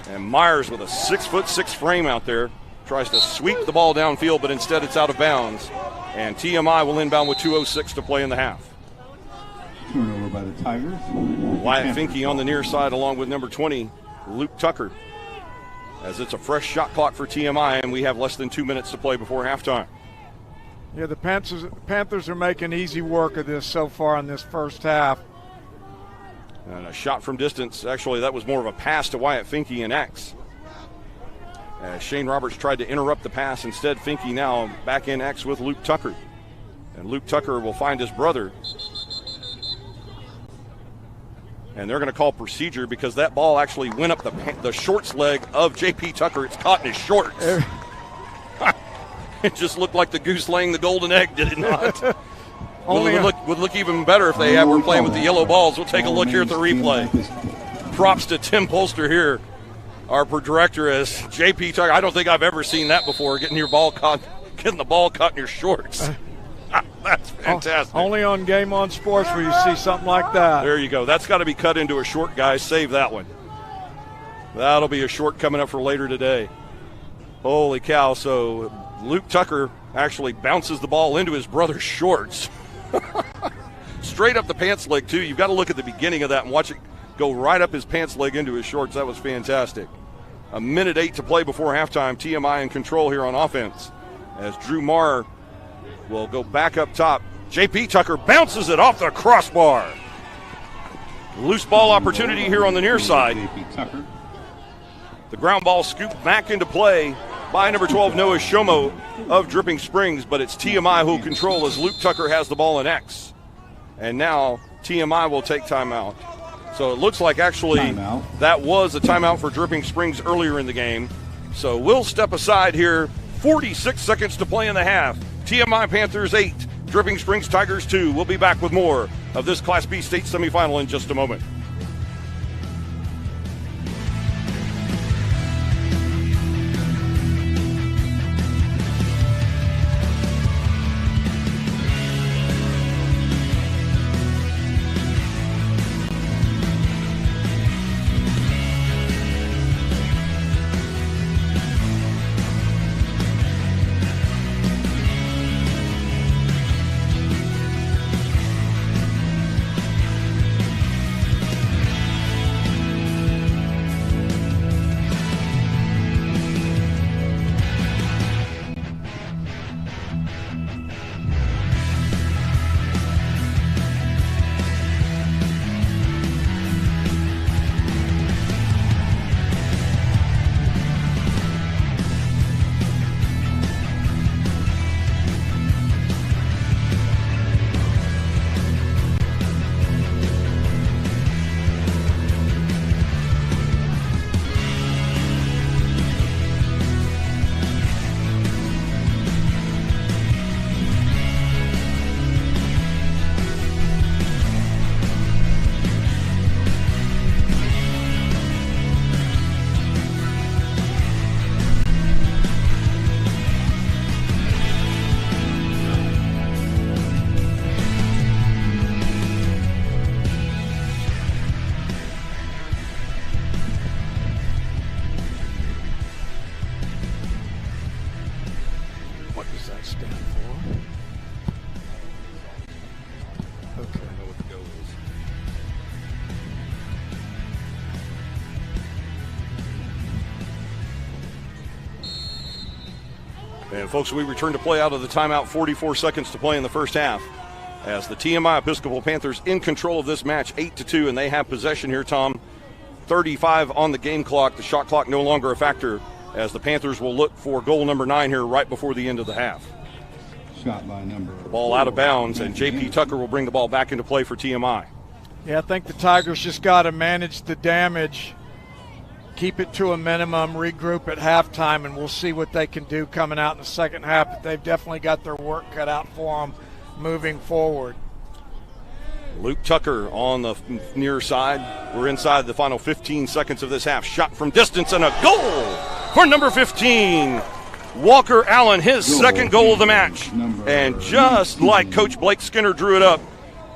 And Myers with a 6'6" frame out there tries to sweep the ball downfield, but instead it's out of bounds. And TMI will inbound with 2:06 to play in the half. Turnover by the Tigers. Wyatt Finke on the near side along with number 20, Luke Tucker. As it's a fresh shot clock for TMI, and we have less than 2 minutes to play before halftime. Yeah, the Panthers are making easy work of this so far in this first half. And a shot from distance. Actually, that was more of a pass to Wyatt Finke in X. As Shane Roberts tried to interrupt the pass. Instead, Finke now back in X with Luke Tucker. And Luke Tucker will find his brother. And they're going to call procedure because that ball actually went up the shorts leg of J.P. Tucker. It's caught in his shorts. It just looked like the goose laying the golden egg, did it not? Would look even better if they were playing with the yellow balls. We'll take a look here at the replay. Props to Tim Polster here, our director, as J.P. Tucker. I don't think I've ever seen that before, getting the ball caught in your shorts. That's fantastic. Only on Game On Sports where you see something like that. There you go. That's got to be cut into a short, guys. Save that one. That'll be a short coming up for later today. Holy cow. So Luke Tucker actually bounces the ball into his brother's shorts. Straight up the pants leg, too. You've got to look at the beginning of that and watch it go right up his pants leg into his shorts. That was fantastic. 1:08 to play before halftime. TMI in control here on offense as Drew Marr will go back up top. J.P. Tucker bounces it off the crossbar. Loose ball opportunity here on the near side. J.P. Tucker. The ground ball scooped back into play by number 12, Noah Shomo of Dripping Springs, but it's TMI who control as Luke Tucker has the ball in X. And now TMI will take timeout. So it looks like actually that was a timeout for Dripping Springs earlier in the game. So we'll step aside here. 46 seconds to play in the half. TMI Panthers 8, Dripping Springs Tigers 2. We'll be back with more of this Class B state semifinal in just a moment. And folks, we return to play out of the timeout, 44 seconds to play in the first half, as the TMI Episcopal Panthers in control of this match 8-2, and they have possession here, Tom. 35 on the game clock. The shot clock no longer a factor, as the Panthers will look for goal number 9 here right before the end of the half. Shot by number The ball out of bounds, and J.P. Tucker will bring the ball back into play for TMI. Yeah, I think the Tigers just got to manage the damage, keep it to a minimum, regroup at halftime, and we'll see what they can do coming out in the second half. But they've definitely got their work cut out for them moving forward. Luke Tucker on the near side. We're inside the final 15 seconds of this half. Shot from distance and a goal for number 15. Walker Allen, his second goal of the match. And just like Coach Blake Skinner drew it up,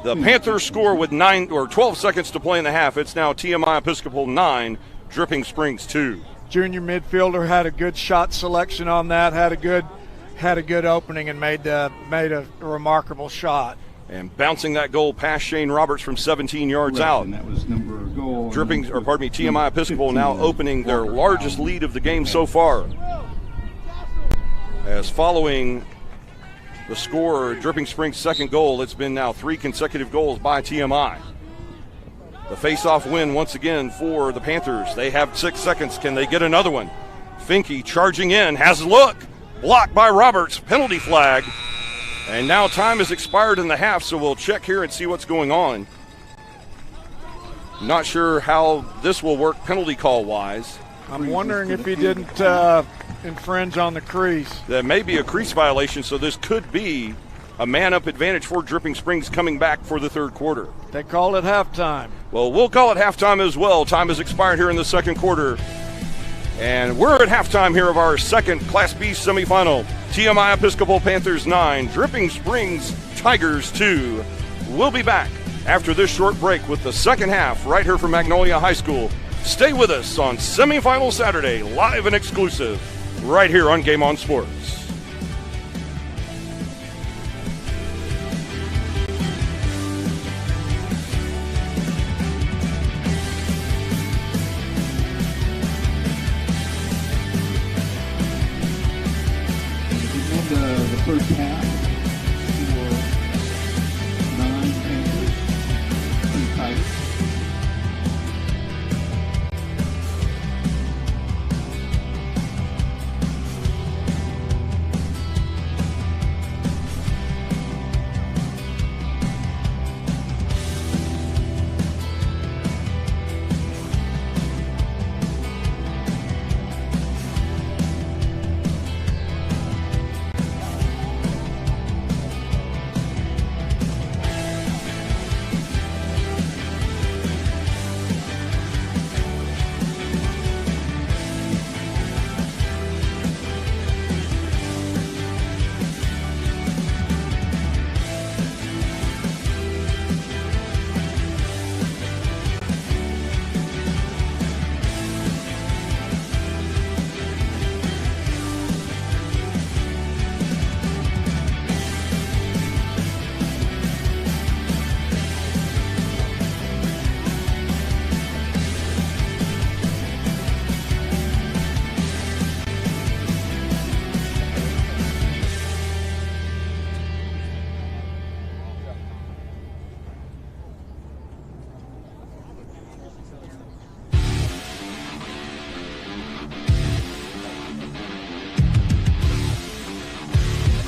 the Panthers score with 12 seconds to play in the half. It's now TMI Episcopal 9, Dripping Springs 2. Junior midfielder had a good shot selection on that, had a good opening, and made a remarkable shot. And bouncing that goal past Shane Roberts from 17 yards out. And that was TMI Episcopal now opening their largest lead of the game so far. As following the score, Dripping Springs' second goal, it's been now 3 consecutive goals by TMI. The face-off win once again for the Panthers. They have 6 seconds. Can they get another one? Finke charging in, has a look. Blocked by Roberts, penalty flag. And now time has expired in the half, so we'll check here and see what's going on. Not sure how this will work penalty call-wise. I'm wondering if he didn't infringe on the crease. That may be a crease violation, so this could be a man-up advantage for Dripping Springs coming back for the third quarter. They call it halftime. Well, we'll call it halftime as well. Time has expired here in the second quarter. And we're at halftime here of our second Class B semifinal. TMI Episcopal Panthers 9, Dripping Springs Tigers 2. We'll be back after this short break with the second half right here from Magnolia High School. Stay with us on Semifinal Saturday, live and exclusive, right here on Game On Sports. The first half for 9 Panthers, 3 Tigers.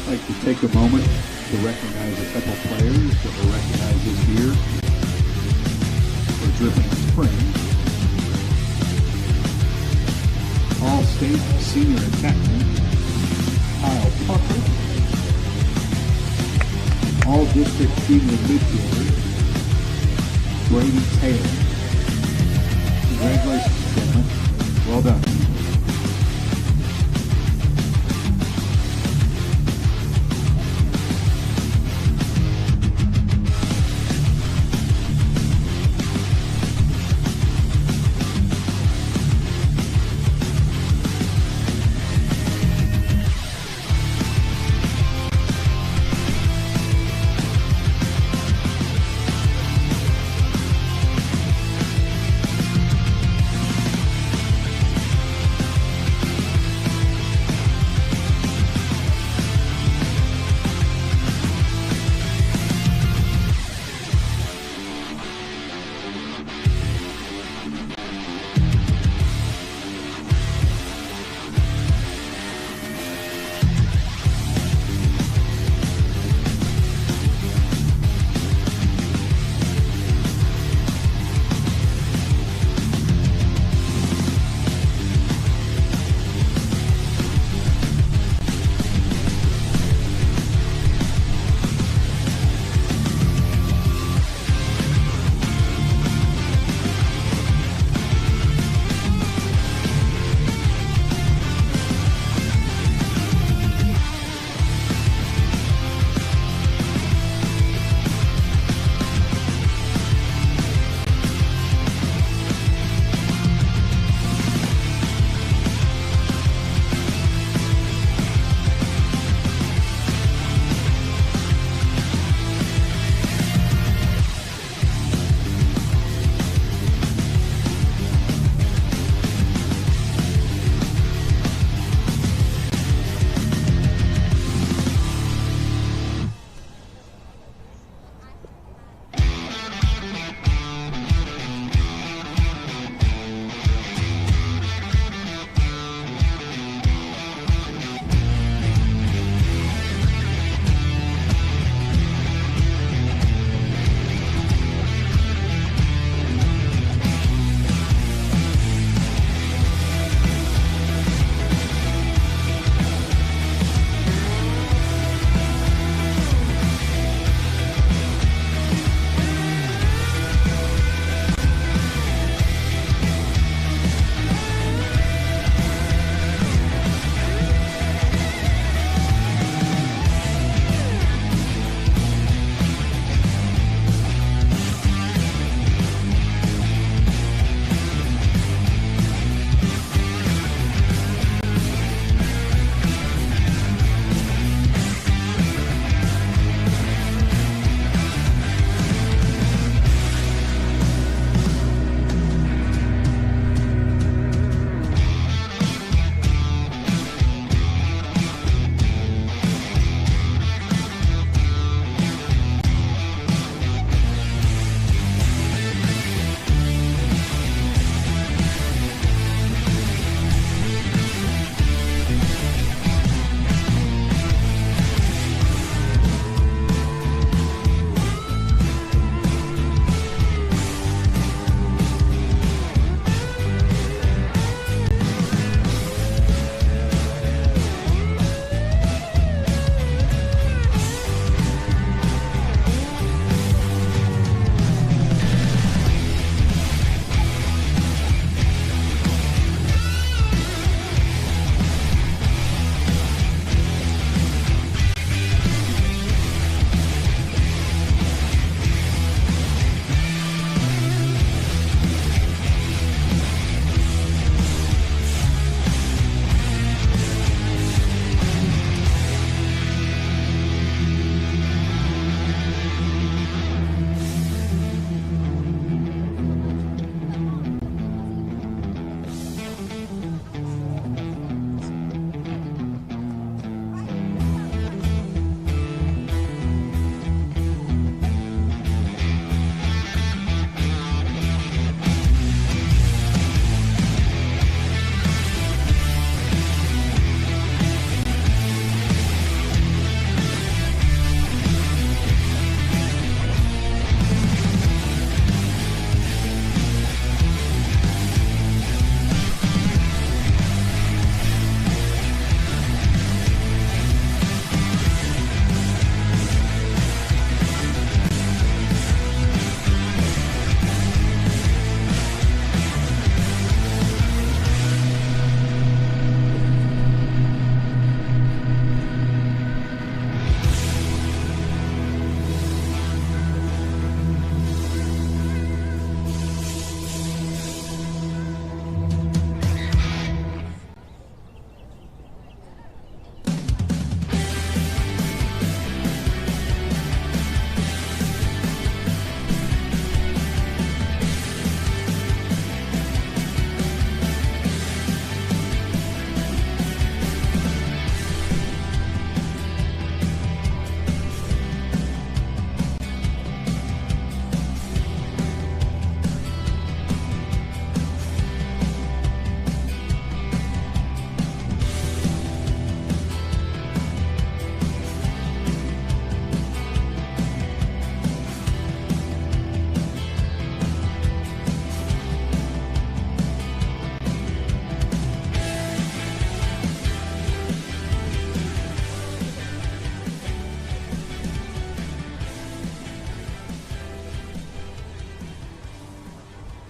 I'd like to take a moment to recognize a couple players that were recognized this year for Dripping Springs. All-State Senior Attackman Kyle Parker. All-District Senior Midfielder Brady Taylor. Congratulations, gentlemen. Well done.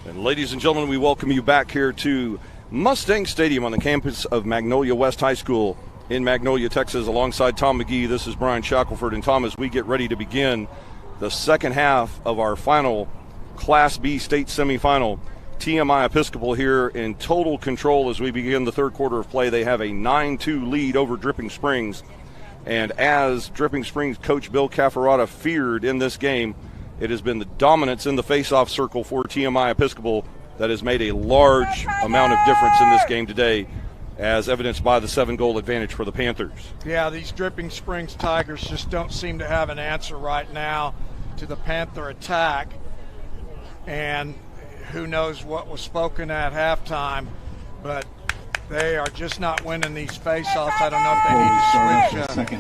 And ladies and gentlemen, we welcome you back here to Mustang Stadium on the campus of Magnolia West High School in Magnolia, Texas. Alongside Tom McGee, this is Brian Shackelford. And Tom, as we get ready to begin the second half of our final Class B state semifinal, TMI Episcopal here in total control as we begin the third quarter of play. They have a 9-2 lead over Dripping Springs. And as Dripping Springs coach Bill Cafferata feared in this game, it has been the dominance in the face-off circle for TMI Episcopal that has made a large amount of difference in this game today, as evidenced by the 7-goal advantage for the Panthers. Yeah, these Dripping Springs Tigers just don't seem to have an answer right now to the Panther attack. And who knows what was spoken at halftime, but they are just not winning these face-offs. I don't know if they need to switch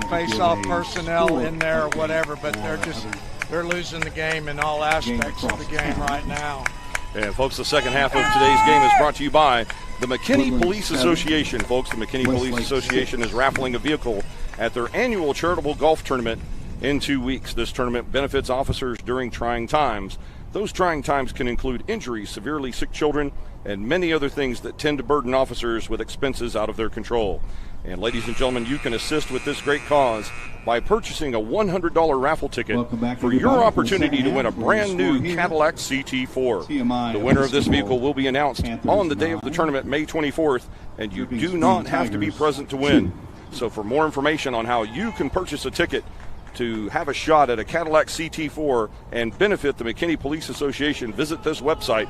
a face-off personnel in there or whatever, but they're losing the game in all aspects of the game right now. And, folks, the second half of today's game is brought to you by the McKinney Police Association. Folks, the McKinney Police Association is raffling a vehicle at their annual charitable golf tournament in 2 weeks. This tournament benefits officers during trying times. Those trying times can include injuries, severely sick children, and many other things that tend to burden officers with expenses out of their control. And ladies and gentlemen, you can assist with this great cause by purchasing a $100 raffle ticket for your opportunity to win a brand new Cadillac CT4. The winner of this vehicle will be announced on the day of the tournament, May 24th, and you do not have to be present to win. So for more information on how you can purchase a ticket to have a shot at a Cadillac CT4 and benefit the McKinney Police Association, visit this website.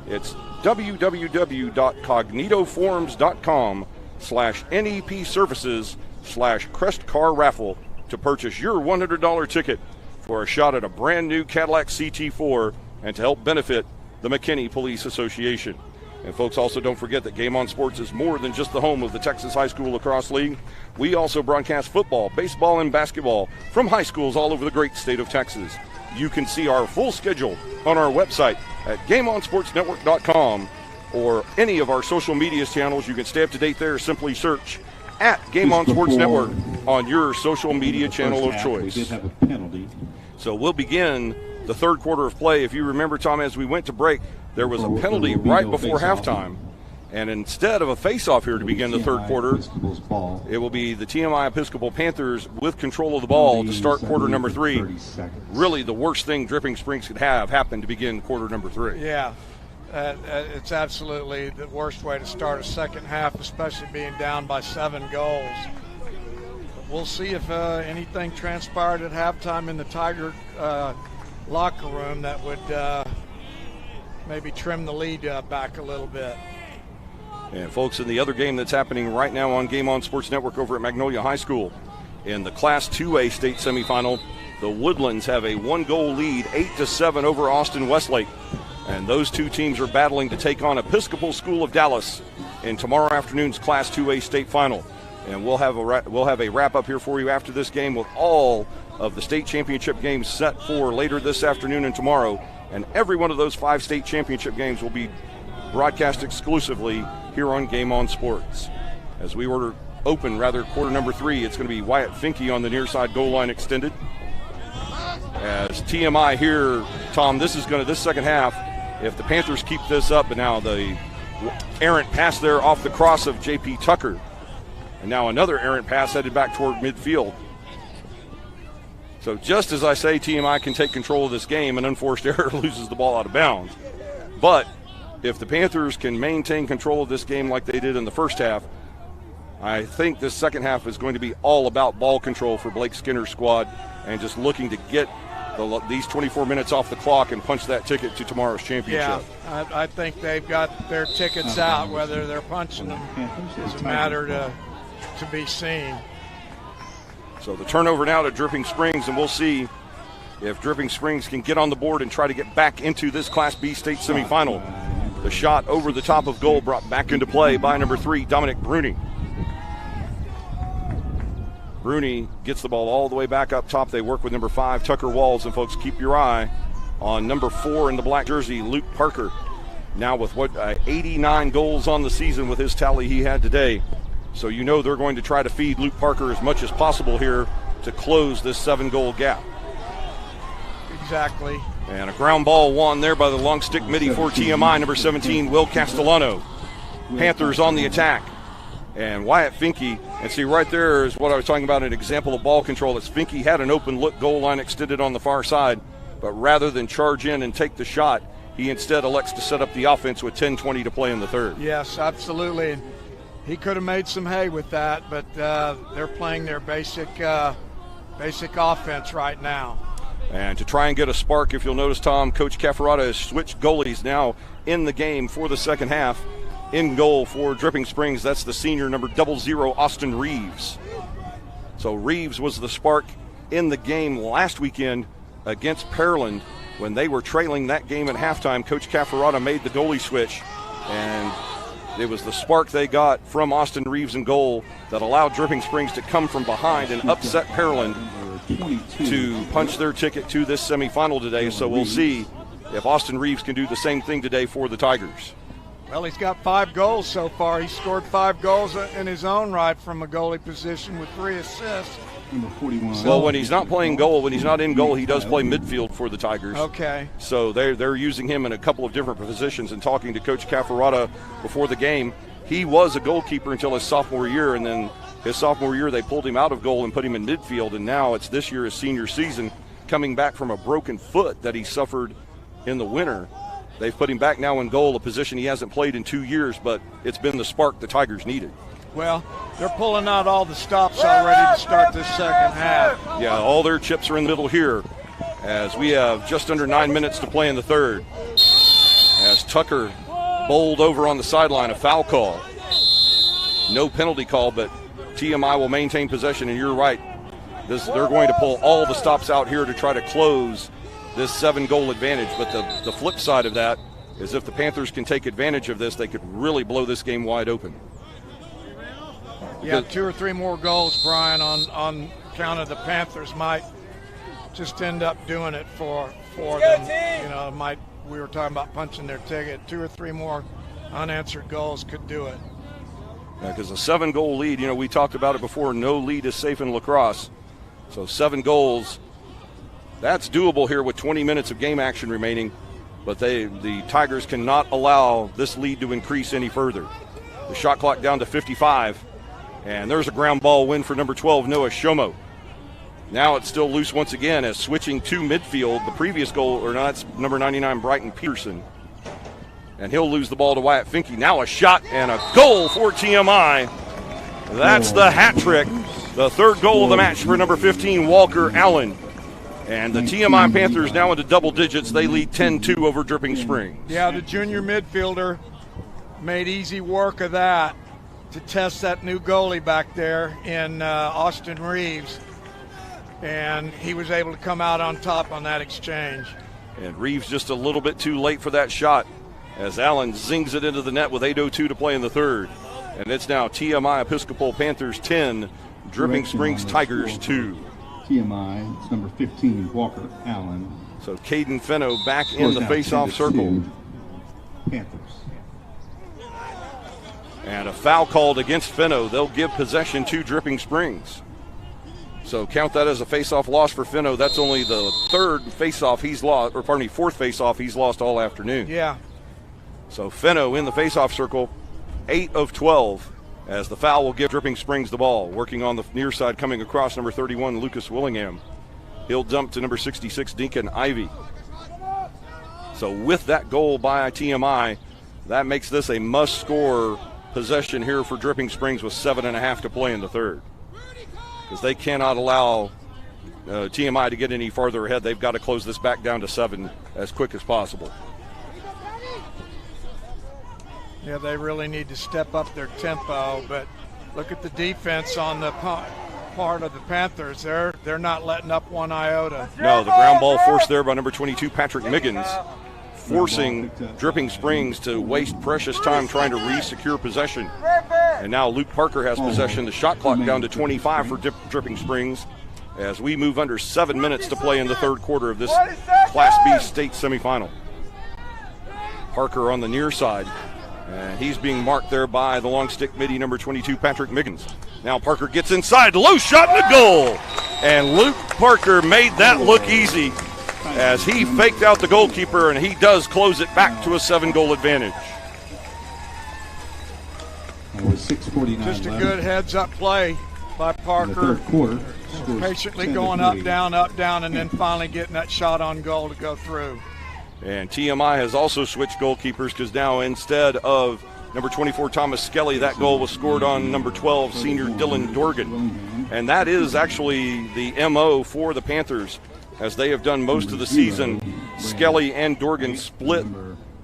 It's www.cognitoforms.com/NEP services/Crest Car Raffle to purchase your $100 ticket for a shot at a brand new Cadillac CT4 and to help benefit the McKinney Police Association. And folks, also don't forget that Game On Sports is more than just the home of the Texas High School Lacrosse League. We also broadcast football, baseball, and basketball from high schools all over the great state of Texas. You can see our full schedule on our website at GameOnSportsNetwork.com or any of our social media channels. You can stay up to date there. Simply search at Game On Sports Network on your social media channel of choice. We did have a penalty. So we'll begin the third quarter of play. If you remember, Tom, as we went to break, there was a penalty right before halftime. And instead of a face-off here to begin the third quarter, it will be the TMI Episcopal Panthers with control of the ball to start quarter number 3. Really the worst thing Dripping Springs could have happened to begin quarter number 3. Yeah, it's absolutely the worst way to start a second half, especially being down by 7 goals. But we'll see if anything transpired at halftime in the Tiger locker room that would maybe trim the lead back a little bit. And folks, in the other game that's happening right now on Game On Sports Network over at Magnolia High School, in the Class 2A state semifinal, the Woodlands have a 1-goal lead, 8-7 over Austin Westlake. And those two teams are battling to take on Episcopal School of Dallas in tomorrow afternoon's Class 2A state final. And we'll have a wrap-up here for you after this game with all of the state championship games set for later this afternoon and tomorrow. And every one of those 5 state championship games will be broadcast exclusively here on Game On Sports. As we open quarter number 3, it's going to be Wyatt Finke on the near side goal line extended. As TMI here, Tom, this second half, if the Panthers keep this up, and now the errant pass there off the cross of J.P. Tucker, and now another errant pass headed back toward midfield. So just as I say, TMI can take control of this game, an unforced error loses the ball out of bounds. But if the Panthers can maintain control of this game like they did in the first half, I think this second half is going to be all about ball control for Blake Skinner's squad and just looking to get these 24 minutes off the clock and punch that ticket to tomorrow's championship. Yeah, I think they've got their tickets out. Whether they're punching them is a matter to be seen. So the turnover now to Dripping Springs, and we'll see if Dripping Springs can get on the board and try to get back into this Class B state semifinal. The shot over the top of goal brought back into play by number 3, Dominic Bruni. Bruni gets the ball all the way back up top. They work with number 5, Tucker Walls. And, folks, keep your eye on number 4 in the black jersey, Luke Parker. Now with 89 goals on the season with his tally he had today. So you know they're going to try to feed Luke Parker as much as possible here to close this 7-goal gap. Exactly. And a ground ball won there by the long stick midi for TMI, number 17, Will Castellano. Panthers on the attack. And Wyatt Finke, and see right there is what I was talking about, an example of ball control. As Finke had an open look, goal line extended on the far side, but rather than charge in and take the shot, he instead elects to set up the offense with 10:20 to play in the third. Yes, absolutely. He could have made some hay with that, but they're playing their basic offense right now. And to try and get a spark, if you'll notice, Tom, Coach Cafferata has switched goalies now in the game for the second half. In goal for Dripping Springs, that's the senior number 00, Austin Reeves. So Reeves was the spark in the game last weekend against Pearland when they were trailing that game at halftime. Coach Cafferata made the goalie switch, and it was the spark they got from Austin Reeves in goal that allowed Dripping Springs to come from behind and upset Pearland to punch their ticket to this semifinal today. So we'll see if Austin Reeves can do the same thing today for the Tigers. Well, he's got 5 goals so far. He scored 5 goals in his own right from a goalie position with 3 assists. Number 41. Well, when he's not playing goal, when he's not in goal, he does play midfield for the Tigers. Okay. So they're using him in a couple of different positions. And talking to Coach Cafferata before the game, he was a goalkeeper until his sophomore year, and then his sophomore year they pulled him out of goal and put him in midfield, and now it's this year his senior season, coming back from a broken foot that he suffered in the winter. They've put him back now in goal, a position he hasn't played in 2 years, but it's been the spark the Tigers needed. Well, they're pulling out all the stops already to start this second half. Yeah, all their chips are in the middle here as we have just under 9 minutes to play in the third. As Tucker bowled over on the sideline, a foul call. No penalty call, but TMI will maintain possession, and you're right. They're going to pull all the stops out here to try to close this 7-goal advantage. But the flip side of that is if the Panthers can take advantage of this, they could really blow this game wide open. Yeah, 2 or 3 more goals, Brian, on account of the Panthers might just end up doing it for them. You know, we were talking about punching their ticket. 2 or 3 more unanswered goals could do it. Yeah, because a 7-goal lead, you know, we talked about it before, no lead is safe in lacrosse. So 7 goals, that's doable here with 20 minutes of game action remaining, but the Tigers cannot allow this lead to increase any further. The shot clock down to 55, and there's a ground ball win for number 12, Noah Shomo. Now it's still loose once again as switching to midfield. The previous goal, or not, it's number 99, Brighton Peterson. And he'll lose the ball to Wyatt Finke. Now a shot and a goal for TMI. That's the hat trick. The 3rd goal of the match for number 15, Walker Allen. And the TMI Panthers now into double digits. They lead 10-2 over Dripping Springs. Yeah, the junior midfielder made easy work of that to test that new goalie back there in Austin Reeves. And he was able to come out on top on that exchange. And Reeves just a little bit too late for that shot as Allen zings it into the net with 8:02 to play in the third. And it's now TMI Episcopal Panthers 10, Dripping Springs Tigers 2. TMI, it's number 15, Walker Allen. So Caden Fenno back in the face-off circle. Panthers. And a foul called against Fenno. They'll give possession to Dripping Springs. So count that as a face-off loss for Fenno. That's only the 3rd face-off he's lost, or pardon me, 4th face-off he's lost all afternoon. Yeah. So Fenno in the face-off circle, 8 of 12. As the foul will give Dripping Springs the ball. Working on the near side, coming across number 31, Lucas Willingham. He'll dump to number 66, Deacon Ivy. So with that goal by TMI, that makes this a must-score possession here for Dripping Springs with 7.5 to play in the third. Because they cannot allow TMI to get any farther ahead. They've got to close this back down to 7 as quick as possible. Yeah, they really need to step up their tempo, but look at the defense on the part of the Panthers. They're not letting up one iota. No, the ground ball forced there by number 22, Patrick Miggins, forcing Dripping Springs to waste precious time trying to re-secure possession. And now Luke Parker has possession. The shot clock down to 25 for Dripping Springs as we move under 7 minutes to play in the third quarter of this Class B state semifinal. Parker on the near side. And he's being marked there by the long stick midi, number 22, Patrick Miggins. Now Parker gets inside, low shot and a goal. And Luke Parker made that look easy. as he faked out the goalkeeper, and he does close it back to a 7-goal advantage. With 6:49 Just a left good heads-up play by in the Parker. third quarter. Scores Patiently 10-3. going up, down, and then finally getting that shot on goal to go through. And TMI has also switched goalkeepers, because now instead of number 24, Thomas Skelly, that goal was scored on number 12, senior Dylan Dorgan. And that is actually the MO for the Panthers, as they have done most of the season. Skelly and Dorgan split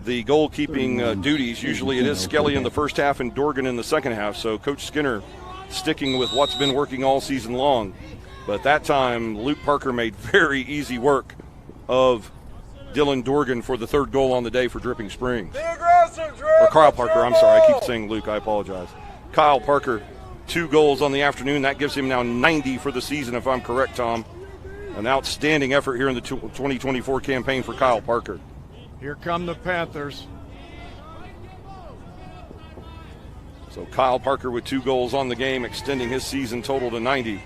the goalkeeping duties. Usually it is Skelly in the first half and Dorgan in the second half. So Coach Skinner sticking with what's been working all season long. But that time, Luke Parker made very easy work of Dylan Dorgan for the third goal on the day for Dripping Springs. Or Kyle Parker, I'm sorry, I keep saying Luke, I apologize. Kyle Parker, 2 goals on the afternoon. That gives him now 90 for the season, if I'm correct, Tom. An outstanding effort here in the 2024 campaign for Kyle Parker. Here come the Panthers. So Kyle Parker with 2 goals on the game, extending his season total to 90.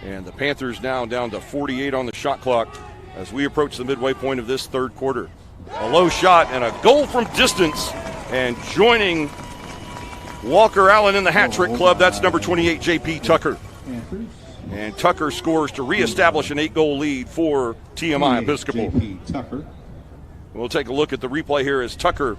And the Panthers now down to 48 on the shot clock as we approach the midway point of this third quarter. A low shot and a goal from distance. And joining Walker Allen in the hat trick club, that's number 28, J.P. Tucker. And Tucker scores to reestablish an 8-goal lead for TMI Episcopal. J.P. Tucker. We'll take a look at the replay here as Tucker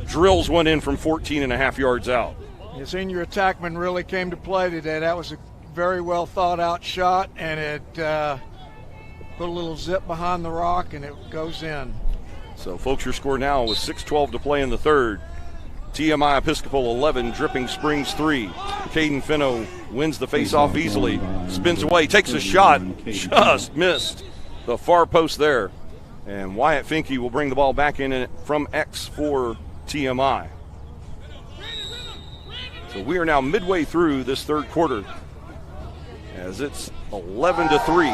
drills one in from 14.5 yards out. The senior attackman really came to play today. That was a very well thought out shot, and it put a little zip behind the rock, and it goes in. So folks, your score now with 6:12 to play in the third. TMI Episcopal 11, Dripping Springs 3. Caden Finno wins the face-off easily, spins away, takes a shot, just missed the far post there. And Wyatt Finke will bring the ball back in from X for TMI. So we are now midway through this third quarter as it's 11-3.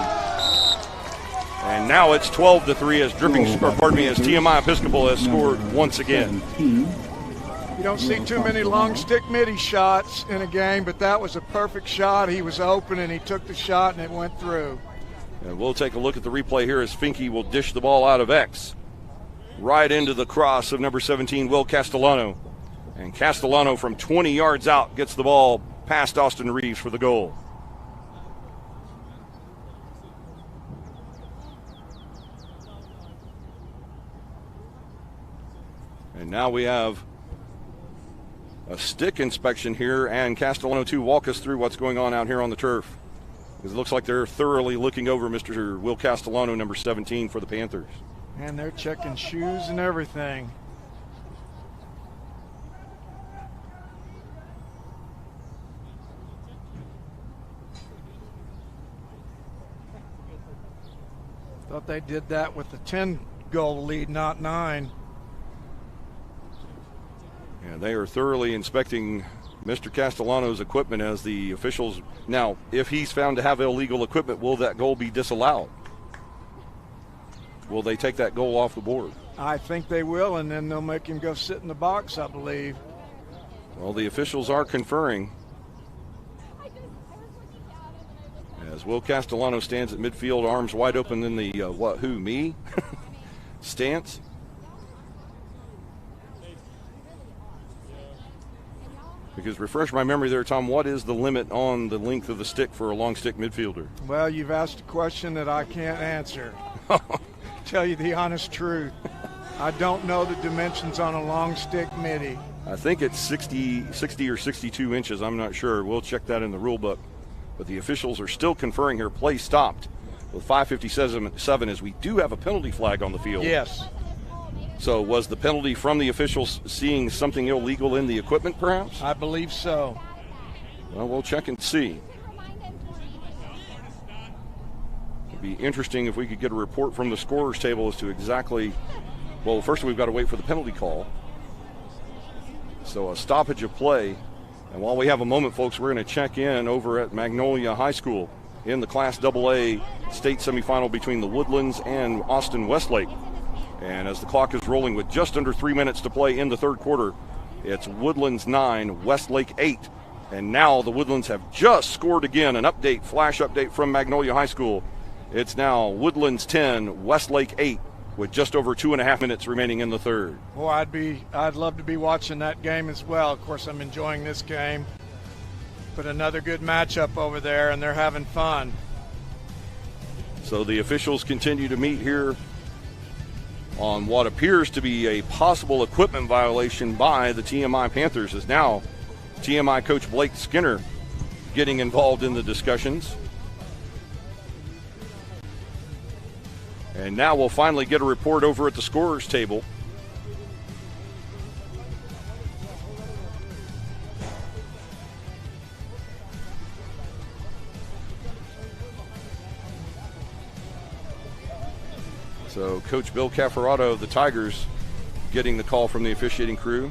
And now it's 12-3 as as TMI Episcopal has scored once again. You don't see too many long stick midi shots in a game, but that was a perfect shot. He was open and he took the shot and it went through. And we'll take a look at the replay here as Finke will dish the ball out of X. Right into the cross of number 17, Will Castellano. And Castellano from 20 yards out gets the ball past Austin Reeves for the goal. And now we have a stick inspection here, and Castellano too walk us through what's going on out here on the turf. Because it looks like they're thoroughly looking over Mr. Will Castellano, number 17 for the Panthers. And they're checking shoes and everything. Thought they did that with the 10-goal lead, not 9. Yeah, they are thoroughly inspecting Mr. Castellano's equipment as the officials. Now, if he's found to have illegal equipment, will that goal be disallowed? Will they take that goal off the board? I think they will, and then they'll make him go sit in the box, I believe. Well, the officials are conferring as Will Castellano stands at midfield, arms wide open in the me stance. Because refresh my memory there, Tom, what is the limit on the length of the stick for a long stick midfielder? Well, you've asked a question that I can't answer. Tell you the honest truth. I don't know the dimensions on a long stick midi. I think it's 60 or 62 inches. I'm not sure. We'll check that in the rule book. But the officials are still conferring here. Play stopped with 5:57 as we do have a penalty flag on the field. Yes. So was the penalty from the officials seeing something illegal in the equipment, perhaps? I believe so. Well, we'll check and see. It'd be interesting if we could get a report from the scorer's table as to exactly, well, first we've got to wait for the penalty call. So a stoppage of play. And while we have a moment, folks, we're going to check in over at Magnolia High School in the Class AA state semifinal between the Woodlands and Austin Westlake. And as the clock is rolling with just under 3 minutes to play in the third quarter, it's Woodlands 9, Westlake 8. And now the Woodlands have just scored again. An update, flash update from Magnolia High School. It's now Woodlands 10, Westlake 8, with just over 2.5 minutes remaining in the third. Boy, I'd love to be watching that game as well. Of course, I'm enjoying this game, but another good matchup over there, and they're having fun. So the officials continue to meet here on what appears to be a possible equipment violation by the TMI Panthers, as now TMI coach Blake Skinner getting involved in the discussions. And now we'll finally get a report over at the scorers table. So Coach Bill Cafferotto of the Tigers getting the call from the officiating crew.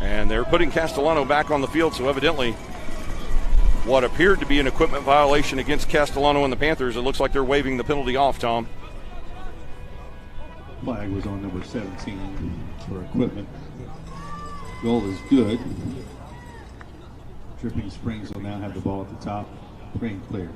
And they're putting Castellano back on the field, so evidently what appeared to be an equipment violation against Castellano and the Panthers, it looks like they're waving the penalty off, Tom. Flag was on number 17 for equipment. Goal is good. Dripping Springs will now have the ball at the top, free and clear.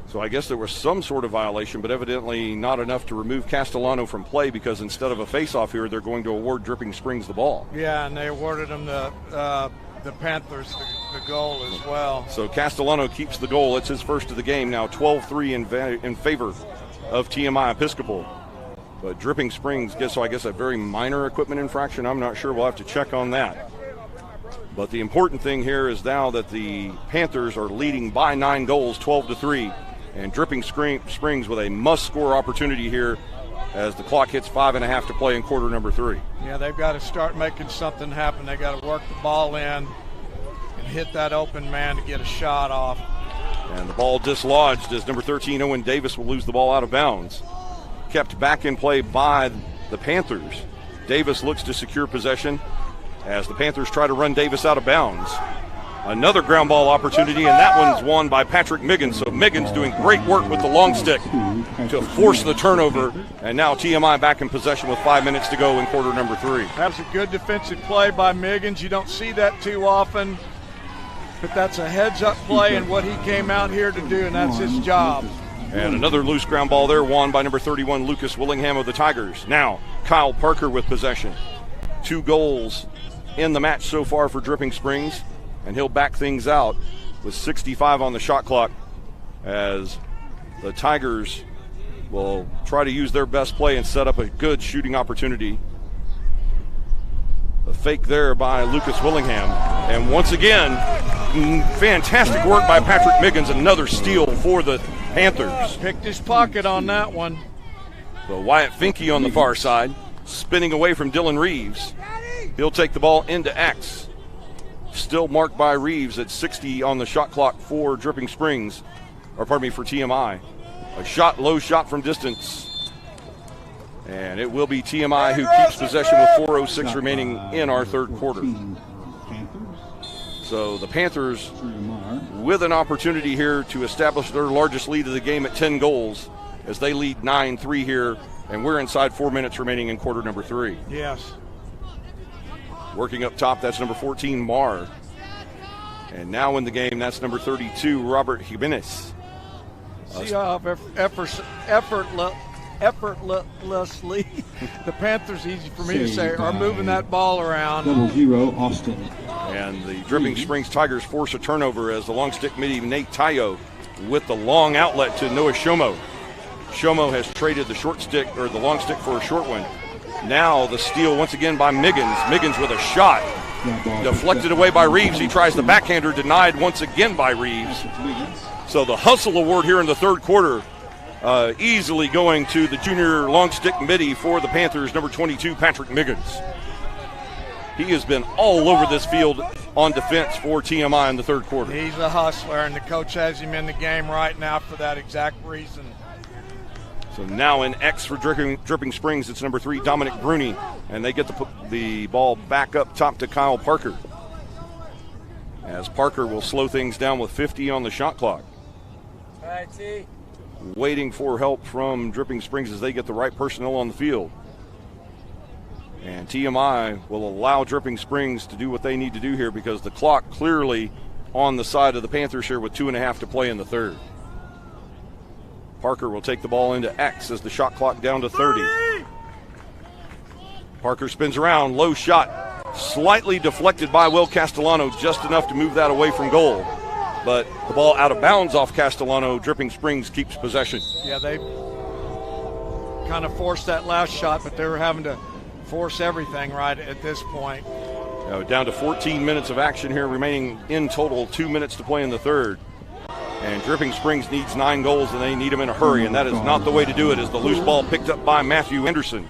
So I guess there was some sort of violation, but evidently not enough to remove Castellano from play, because instead of a face-off here, they're going to award Dripping Springs the ball. Yeah, and they awarded them the Panthers the goal as well. So Castellano keeps the goal. It's his first of the game now, 12-3 in favor of TMI Episcopal. But Dripping Springs gets, so I guess, a very minor equipment infraction. I'm not sure. We'll have to check on that. But the important thing here is now that the Panthers are leading by 9 goals, 12-3, and Dripping Springs with a must-score opportunity here as the clock hits 5.5 to play in quarter number 3. Yeah, they've got to start making something happen. They got to work the ball in and hit that open man to get a shot off. And the ball dislodged as number 13, Owen Davis, will lose the ball out of bounds. Kept back in play by the Panthers. Davis looks to secure possession as the Panthers try to run Davis out of bounds. Another ground ball opportunity, and that one's won by Patrick Miggins. So Miggins doing great work with the long stick to force the turnover. And now TMI back in possession with 5 minutes to go in quarter number 3. That was a good defensive play by Miggins. You don't see that too often, but that's a heads-up play and what he came out here to do, and that's his job. And another loose ground ball there, won by number 31, Lucas Willingham of the Tigers. Now Kyle Parker with possession. 2 goals in the match so far for Dripping Springs, and he'll back things out with 65 on the shot clock as the Tigers will try to use their best play and set up a good shooting opportunity. A fake there by Lucas Willingham. And once again, fantastic work by Patrick Miggins, another steal for the Panthers. Picked his pocket on that one. So Wyatt Finke on the far side, spinning away from Dylan Reeves. He'll take the ball into X. Still marked by Reeves at 60 on the shot clock for Dripping Springs, or pardon me, for TMI. A low shot from distance. And it will be TMI who keeps possession with 4:06 remaining in our third quarter. So the Panthers with an opportunity here to establish their largest lead of the game at 10 goals as they lead 9-3 here, and we're inside 4 minutes remaining in quarter number 3. Yes. Working up top, that's number 14, Marr. And now in the game, that's number 32, Robert Jimenez. See how effortlessly the Panthers, easy for me to say, are moving that ball around. 0-0, Austin. And the Dripping Springs Tigers force a turnover as the long stick midi, Nate Tayo, with the long outlet to Noah Shomo. Shomo has traded the short stick, or the long stick, for a short one. Now the steal once again by Miggins. Miggins with a shot. Deflected away by Reeves. He tries the backhander, denied once again by Reeves. So the hustle award here in the third quarter, easily going to the junior long stick midi for the Panthers, number 22, Patrick Miggins. He has been all over this field on defense for TMI in the third quarter. He's a hustler, and the coach has him in the game right now for that exact reason. So now in X for Dripping Springs, it's number 3, Dominic Bruni, and they get the ball back up top to Kyle Parker, as Parker will slow things down with 50 on the shot clock. All right, T. Waiting for help from Dripping Springs as they get the right personnel on the field. And TMI will allow Dripping Springs to do what they need to do here, because the clock clearly on the side of the Panthers here with 2.5 to play in the third. Parker will take the ball into X as the shot clock down to 30. Parker spins around, low shot, slightly deflected by Will Castellano, just enough to move that away from goal. But the ball out of bounds off Castellano. Dripping Springs keeps possession. Yeah, they kind of forced that last shot, but they were having to force everything right at this point. Down to 14 minutes of action here, remaining in total 2 minutes to play in the third. And Dripping Springs needs 9 goals, and they need them in a hurry, and that is not the way to do it, as the loose ball picked up by Matthew Anderson.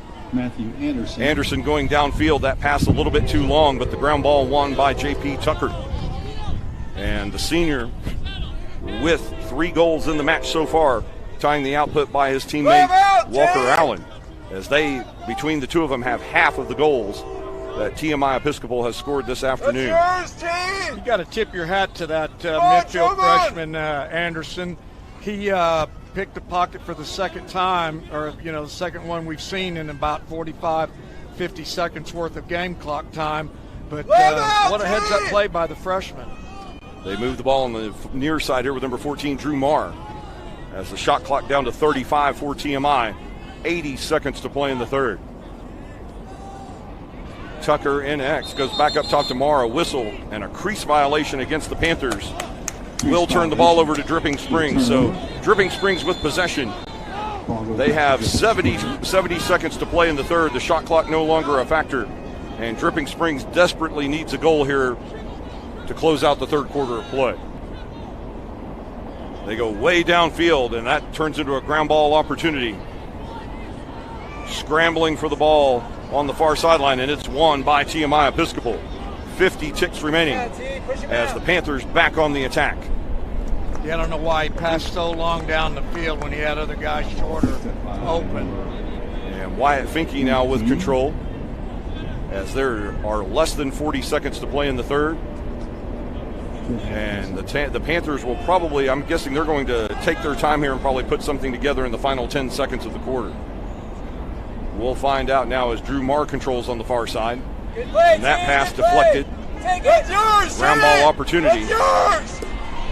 Anderson going downfield. That pass a little bit too long, but the ground ball won by J.P. Tucker. And the senior with 3 goals in the match so far, tying the output by his teammate Walker Allen, as they, between the two of them, have half of the goals that TMI Episcopal has scored this afternoon. You got to tip your hat to that midfield freshman Anderson. He picked the pocket for the second time, or the second one we've seen in about 45, 50 seconds worth of game clock time. But what a heads-up play by the freshman. They move the ball on the near side here with number 14, Drew Marr, as the shot clock down to 35 for TMI. 80 seconds to play in the third. Tucker in X goes back up top to Marr. A whistle and a crease violation against the Panthers. Will turn the ball over to Dripping Springs. So Dripping Springs with possession. They have 70 seconds to play in the third. The shot clock no longer a factor. And Dripping Springs desperately needs a goal here to close out the third quarter of play. They go way downfield, and that turns into a ground ball opportunity. Scrambling for the ball on the far sideline, and it's won by TMI Episcopal. 50 ticks remaining as the Panthers back on the attack. Yeah, I don't know why he passed so long down the field when he had other guys shorter open. And Wyatt Finke now with control, as there are less than 40 seconds to play in the third. And the Panthers will probably, I'm guessing they're going to take their time here and probably put something together in the final 10 seconds of the quarter. We'll find out now as Drew Marr controls on the far side. And that pass deflected. Ground ball opportunity.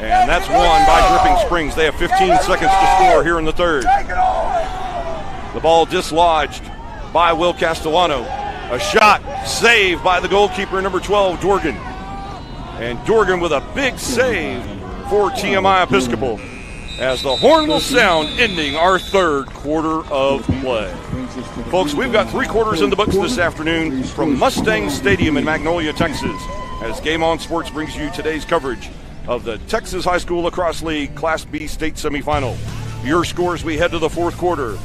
And that's won by Dripping Springs. They have 15 seconds to score here in the third. The ball dislodged by Will Castellano. A shot saved by the goalkeeper, number 12, Dorgan. And Dorgan with a big save for TMI Episcopal, as the horn will sound, ending our third quarter of play. Folks, we've got 3 quarters in the books this afternoon from Mustang Stadium in Magnolia, Texas, as Game On Sports brings you today's coverage of the Texas High School Lacrosse League Class B state semifinal. Your scores, we head to the fourth quarter.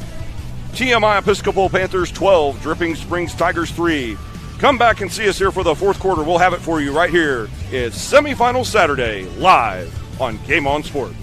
TMI Episcopal Panthers 12, Dripping Springs Tigers 3. Come back and see us here for the fourth quarter. We'll have it for you right here. It's Semifinal Saturday, live on Game On Sports.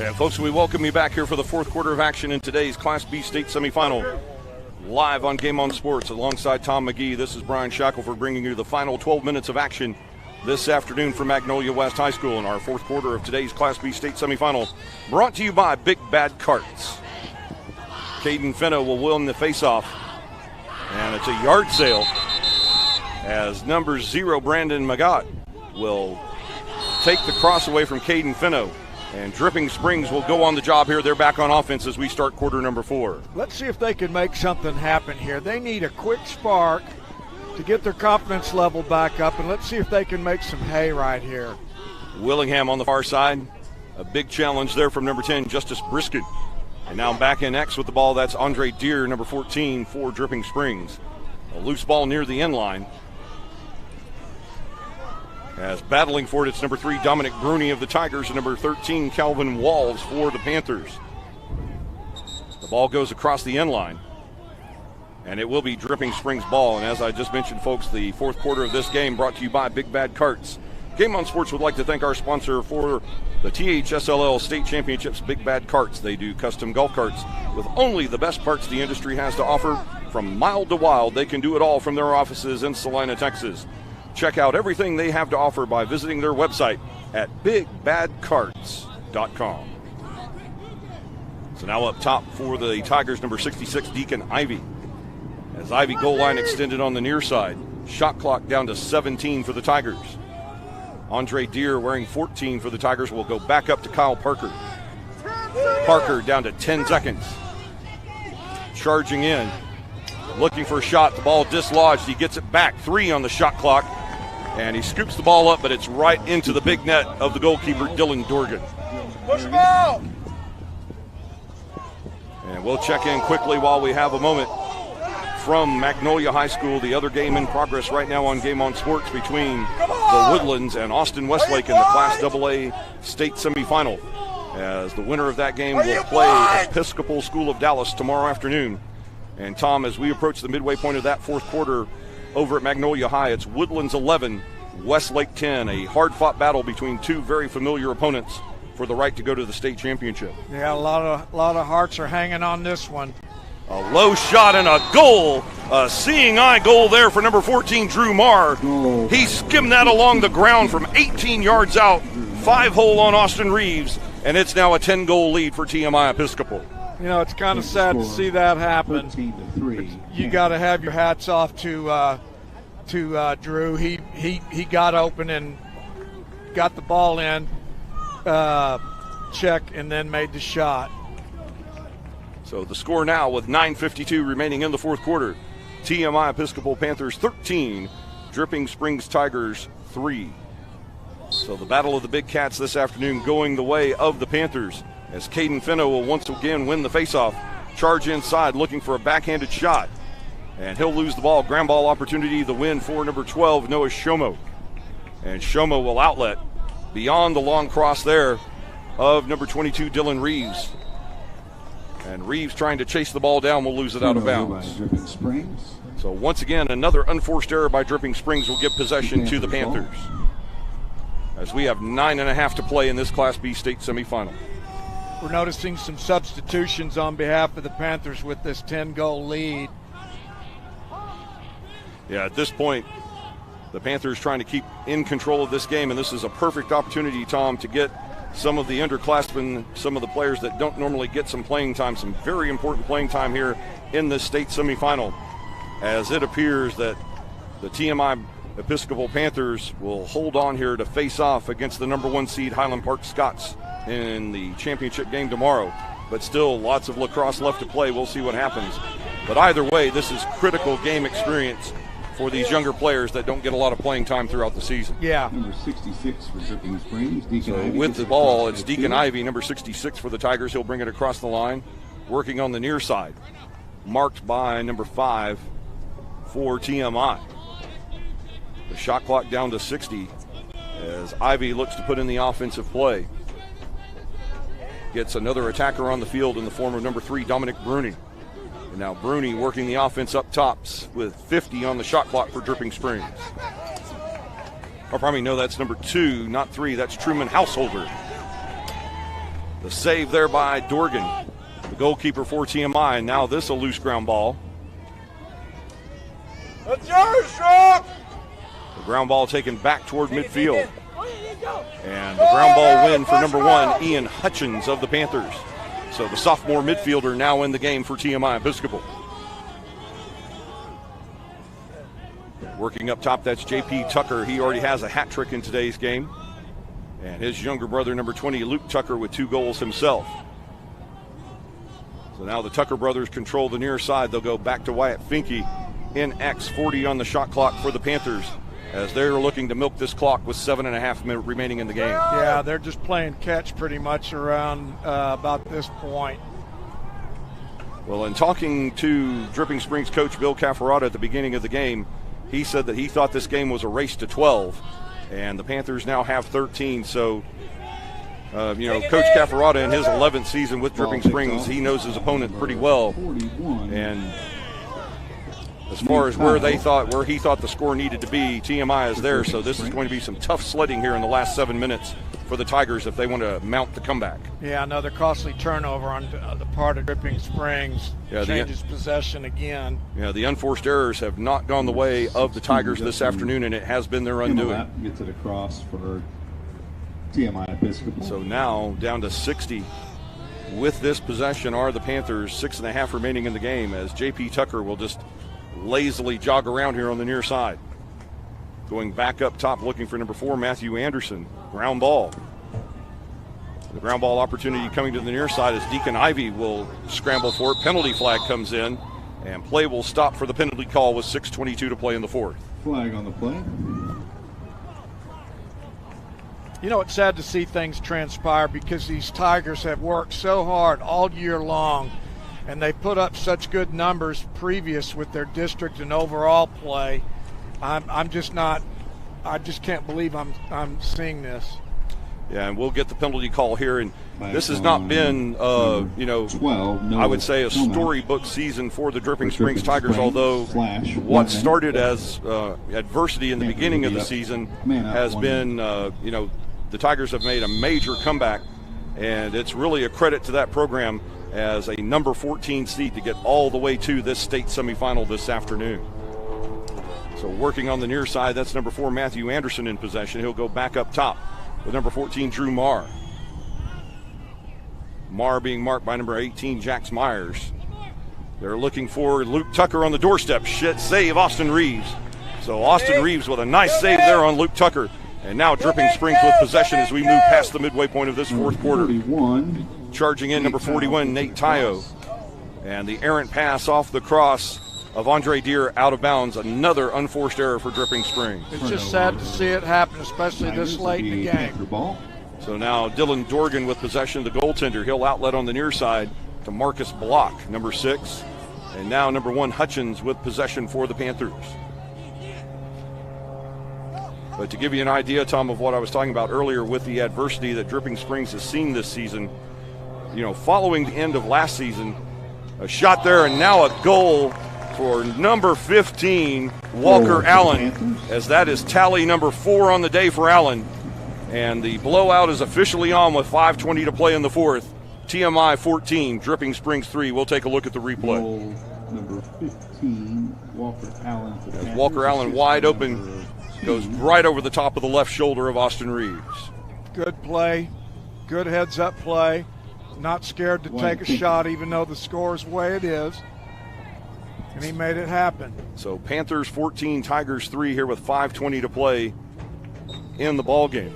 And folks, we welcome you back here for the fourth quarter of action in today's Class B state semifinal. Live on Game On Sports alongside Tom McGee. This is Brian Shackelford bringing you the final 12 minutes of action this afternoon from Magnolia West High School in our fourth quarter of today's Class B state semifinal. Brought to you by Big Bad Carts. Caden Fenno will win the faceoff. And it's a yard sale as number 0 Brandon Magat will take the cross away from Caden Fenno. And Dripping Springs will go on the job here. They're back on offense as we start quarter number 4. Let's see if they can make something happen here. They need a quick spark to get their confidence level back up, and let's see if they can make some hay right here. Willingham on the far side. A big challenge there from number 10, Justice Brisket. And now back in X with the ball. That's Andre Deere, number 14 for Dripping Springs. A loose ball near the end line. As battling for it, it's number 3, Dominic Bruni of the Tigers, and number 13, Calvin Walls for the Panthers. The ball goes across the end line, and it will be Dripping Springs ball. And as I just mentioned, folks, the fourth quarter of this game brought to you by Big Bad Carts. Game On Sports would like to thank our sponsor for the THSLL State Championships, Big Bad Carts. They do custom golf carts with only the best parts the industry has to offer. From mild to wild, they can do it all from their offices in Salina, Texas. Check out everything they have to offer by visiting their website at bigbadcarts.com. So now up top for the Tigers, number 66, Deacon Ivy. As Ivy goal line extended on the near side. Shot clock down to 17 for the Tigers. Andre Deere, wearing 14 for the Tigers, will go back up to Kyle Parker. Parker down to 10 seconds. Charging in. Looking for a shot. The ball dislodged. He gets it back. 3 on the shot clock. And he scoops the ball up, but it's right into the big net of the goalkeeper, Dylan Dorgan. Push the ball! And we'll check in quickly while we have a moment from Magnolia High School. The other game in progress right now on Game On Sports between the Woodlands and Austin Westlake in the Class AA state semifinal. As the winner of that game will play Episcopal School of Dallas tomorrow afternoon. And Tom, as we approach the midway point of that fourth quarter over at Magnolia High, it's Woodlands 11, Westlake 10, a hard-fought battle between two very familiar opponents for the right to go to the state championship. Yeah, a lot of hearts are hanging on this one. A low shot and a goal, a seeing eye goal there for number 14, Drew Marr. He skimmed that along the ground from 18 yards out, 5-hole on Austin Reeves, and it's now a 10-goal lead for TMI Episcopal. You know, it's kind of sad to see that happen. You got to have your hats off to Drew. He got open and got the ball in, check, and then made the shot. So the score now with 9:52 remaining in the fourth quarter. TMI Episcopal Panthers 13, Dripping Springs Tigers 3. So the battle of the Big Cats this afternoon going the way of the Panthers, as Caden Fenno will once again win the faceoff. Charge inside, looking for a backhanded shot. And he'll lose the ball. Ground ball opportunity, the win for number 12, Noah Shomo. And Shomo will outlet beyond the long cross there of number 22, Dylan Reeves. And Reeves trying to chase the ball down will lose it out of bounds. So once again, another unforced error by Dripping Springs will give possession to the Panthers, as we have 9.5 to play in this Class B state semifinal. We're noticing some substitutions on behalf of the Panthers with this 10-goal lead. Yeah, at this point, the Panthers trying to keep in control of this game, and this is a perfect opportunity, Tom, to get some of the underclassmen, some of the players that don't normally get some playing time, some very important playing time here in this state semifinal, as it appears that the TMI Episcopal Panthers will hold on here to face off against the number 1 seed Highland Park Scots in the championship game tomorrow. But still lots of lacrosse left to play. We'll see what happens. But either way, this is critical game experience for these younger players that don't get a lot of playing time throughout the season. Yeah. Number 66 for Dripping Springs, Deacon Ivy. With the ball, it's Deacon Ivy, number 66 for the Tigers. He'll bring it across the line, working on the near side. Marked by number 5 for TMI. The shot clock down to 60 as Ivy looks to put in the offensive play. Gets another attacker on the field in the form of number 3, Dominic Bruni. And now Bruni working the offense up tops with 50 on the shot clock for Dripping Springs. Oh, probably no, that's number 2, not 3. That's Truman Householder. The save there by Dorgan, the goalkeeper for TMI, and now this a loose ground ball. That's yours, Shrub! The ground ball taken back toward midfield. And the ground ball win for number 1, Ian Hutchins of the Panthers. So the sophomore midfielder now in the game for TMI Episcopal. Working up top, that's J.P. Tucker. He already has a hat trick in today's game. And his younger brother, number 20, Luke Tucker, with 2 goals himself. So now the Tucker brothers control the near side. They'll go back to Wyatt Finke in X, 40 on the shot clock for the Panthers, as they're looking to milk this clock with 7.5 minutes remaining in the game. Yeah, they're just playing catch pretty much around about this point. Well, in talking to Dripping Springs coach Bill Cafferata at the beginning of the game, he said that he thought this game was a race to 12, and the Panthers now have 13. So, Coach Cafferata in his 11th season with Dripping Springs, he knows his opponent pretty well. And as far as where he thought the score needed to be, TMI is there. So this is going to be some tough sledding here in the last 7 minutes for the Tigers if they want to mount the comeback. Yeah, another costly turnover on the part of Dripping Springs. Changes possession again. Yeah, the unforced errors have not gone the way of the Tigers this afternoon, and it has been their undoing. Gets it across for TMI Episcopal. So now down to 60 with this possession are the Panthers. 6.5 remaining in the game, as J.P. Tucker will just lazily jog around here on the near side. Going back up top, looking for number 4, Matthew Anderson. Ground ball. The ground ball opportunity coming to the near side as Deacon Ivy will scramble for it. Penalty flag comes in, and play will stop for the penalty call with 6:22 to play in the 4th. Flag on the play. You know, it's sad to see things transpire because these Tigers have worked so hard all year long, and they put up such good numbers previous with their district and overall play. I just can't believe I'm seeing this. Yeah, and we'll get the penalty call here, and this has not been, 12, I would say a storybook season for the Dripping Springs Tigers, although what started as adversity in the beginning of the season has been, the Tigers have made a major comeback, and it's really a credit to that program as a number 14 seed to get all the way to this state semifinal this afternoon. So working on the near side, that's number 4, Matthew Anderson in possession. He'll go back up top with number 14, Drew Marr. Marr being marked by number 18, Jax Myers. They're looking for Luke Tucker on the doorstep. Save Austin Reeves. So Austin Reeves with a nice save there on Luke Tucker. And now Dripping Springs with possession as we move past the midway point of this 4th quarter. 41. Charging in number 41, Nate Tayo. And the errant pass off the cross of Andre Deere out of bounds. Another unforced error for Dripping Springs. It's just sad to see it happen, especially this late in the game. So now Dylan Dorgan with possession of the goaltender. He'll outlet on the near side to Marcus Block, number 6. And now number 1, Hutchins with possession for the Panthers. But to give you an idea, Tom, of what I was talking about earlier with the adversity that Dripping Springs has seen this season, following the end of last season, a shot there and now a goal for number 15, Walker Allen, as that is tally number 4 on the day for Allen. And the blowout is officially on with 5:20 to play in the 4th. TMI 14, Dripping Springs 3. We'll take a look at the replay. Goal number 15, Walker Allen. As Walker Allen wide open, goes right over the top of the left shoulder of Austin Reeves. Good play, good heads-up play. Not scared to take a shot even though the score is the way it is. And he made it happen. So Panthers 14, Tigers 3 here with 5:20 to play in the ball game,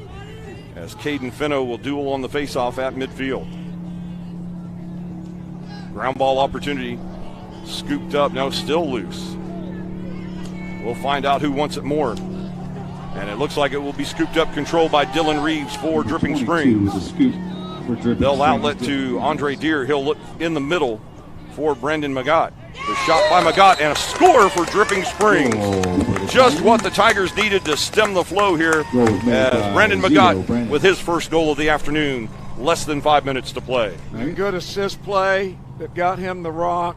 as Caden Fenno will duel on the faceoff at midfield. Ground ball opportunity, scooped up, no, still loose. We'll find out who wants it more. And it looks like it will be scooped up, controlled by Dylan Reeves for Dripping Springs. They'll outlet to Andre Deere. He'll look in the middle for Brendan Magat. The shot by Magat and a score for Dripping Springs. Just what the Tigers needed to stem the flow here, as Brendan Magat with his first goal of the afternoon. Less than 5 minutes to play. A good assist play that got him the rock.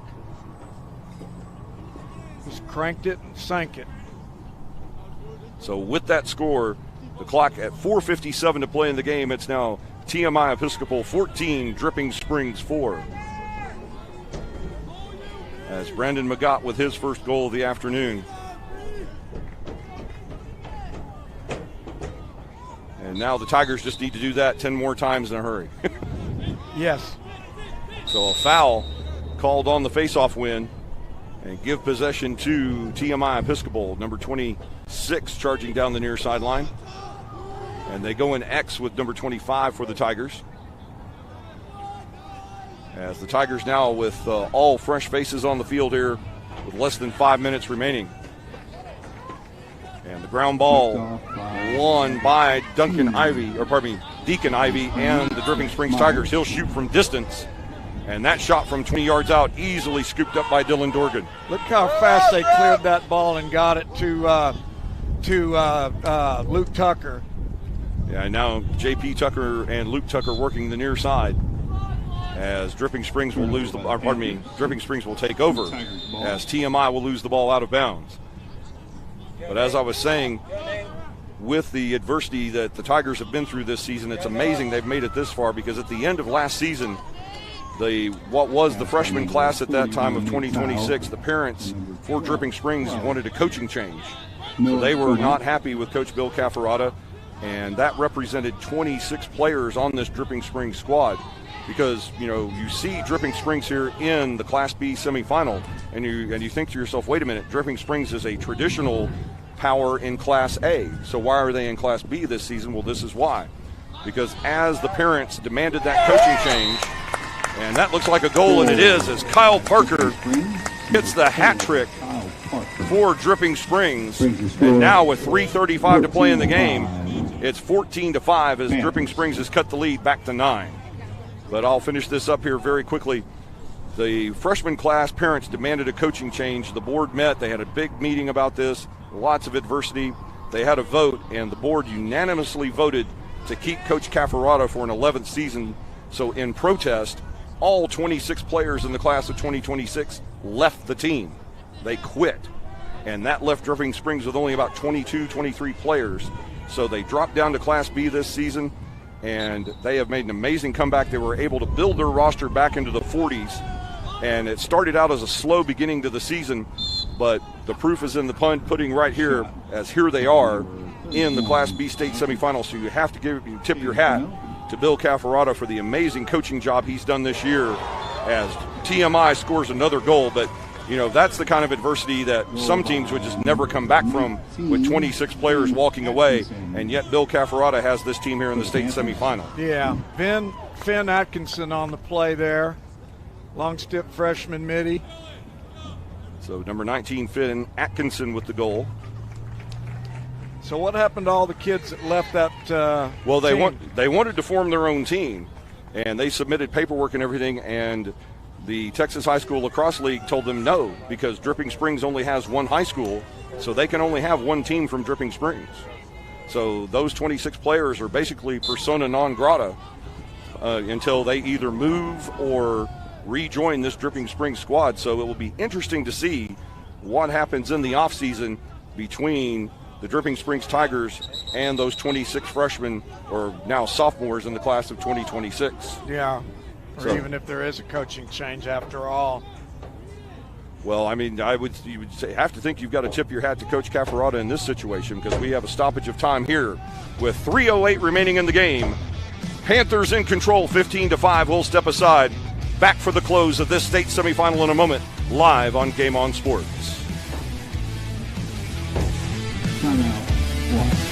Just cranked it and sank it. So with that score, the clock at 4:57 to play in the game, it's now TMI Episcopal 14, Dripping Springs 4. As Brandon Magott with his first goal of the afternoon. And now the Tigers just need to do that 10 more times in a hurry. Yes. So a foul called on the faceoff win and give possession to TMI Episcopal, number 26, charging down the near sideline. And they go in X with number 25 for the Tigers. As the Tigers now with all fresh faces on the field here with less than 5 minutes remaining. And the ground ball won by Deacon Ivy and the Dripping Springs Tigers. He'll shoot from distance. And that shot from 20 yards out easily scooped up by Dylan Dorgan. Look how fast they cleared that ball and got it to Luke Tucker. Yeah, now J.P. Tucker and Luke Tucker working the near side as Dripping Springs will Dripping Springs will take over as TMI will lose the ball out of bounds. But as I was saying, with the adversity that the Tigers have been through this season, it's amazing they've made it this far, because at the end of last season, what was the freshman class at that time of 2026, the parents for Dripping Springs wanted a coaching change. So they were not happy with Coach Bill Cafferata, and that represented 26 players on this Dripping Springs squad. Because, you see Dripping Springs here in the Class B semifinal, and you think to yourself, wait a minute, Dripping Springs is a traditional power in Class A. So why are they in Class B this season? Well, this is why. Because as the parents demanded that coaching change, and that looks like a goal, and it is, as Kyle Parker hits the hat trick for Dripping Springs. And now with 3:35 to play in the game, it's 14-5 as Dripping Springs has cut the lead back to 9. But I'll finish this up here very quickly. The freshman class parents demanded a coaching change. The board met. They had a big meeting about this, lots of adversity. They had a vote, and the board unanimously voted to keep Coach Cafferata for an 11th season. So in protest, all 26 players in the class of 2026 left the team. They quit. And that left Dripping Springs with only about 22, 23 players. So they dropped down to Class B this season, and they have made an amazing comeback. They were able to build their roster back into the 40s, and it started out as a slow beginning to the season, but the proof is in the pudding right here, as here they are in the Class B state semifinals. So you have to tip your hat to Bill Cafferata for the amazing coaching job he's done this year, as TMI scores another goal. But that's the kind of adversity that some teams would just never come back from, with 26 players walking away, and yet Bill Cafferata has this team here in the state semifinal. Yeah, Finn Atkinson on the play there, long step freshman midi. So number 19, Finn Atkinson with the goal. So what happened to all the kids that left that Well, team? they wanted to form their own team, and they submitted paperwork and everything, and the Texas High School Lacrosse League told them no, because Dripping Springs only has one high school, so they can only have one team from Dripping Springs. So those 26 players are basically persona non grata until they either move or rejoin this Dripping Springs squad. So it will be interesting to see what happens in the offseason between the Dripping Springs Tigers and those 26 freshmen, or now sophomores, in the class of 2026. Yeah. Or So, even if there is a coaching change after all. well, I mean, you would have to think you've got to tip your hat to Coach Cafferata in this situation, because we have a stoppage of time here with 3:08 remaining in the game. Panthers in control, 15-5. We'll step aside. Back for the close of this state semifinal in a moment, live on Game On Sports. Timeout. One.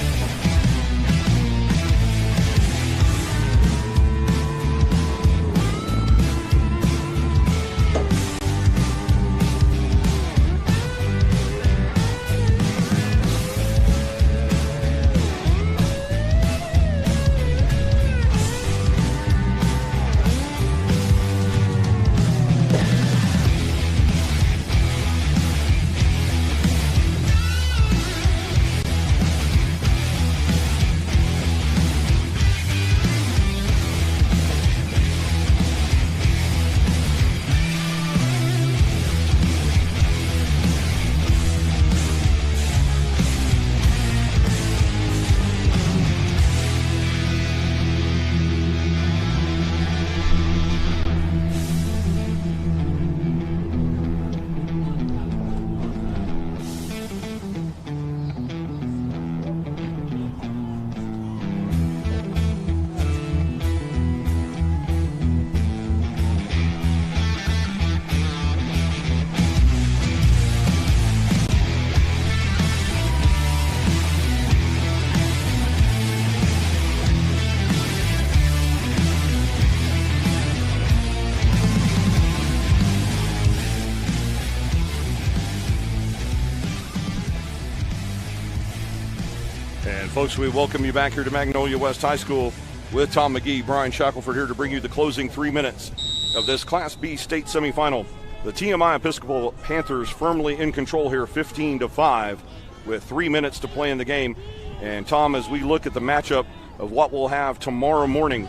And folks, we welcome you back here to Magnolia West High School with Tom McGee, Brian Shackelford here to bring you the closing 3 minutes of this Class B state semifinal. The TMI Episcopal Panthers firmly in control here, 15-5, with 3 minutes to play in the game. And Tom, as we look at the matchup of what we'll have tomorrow morning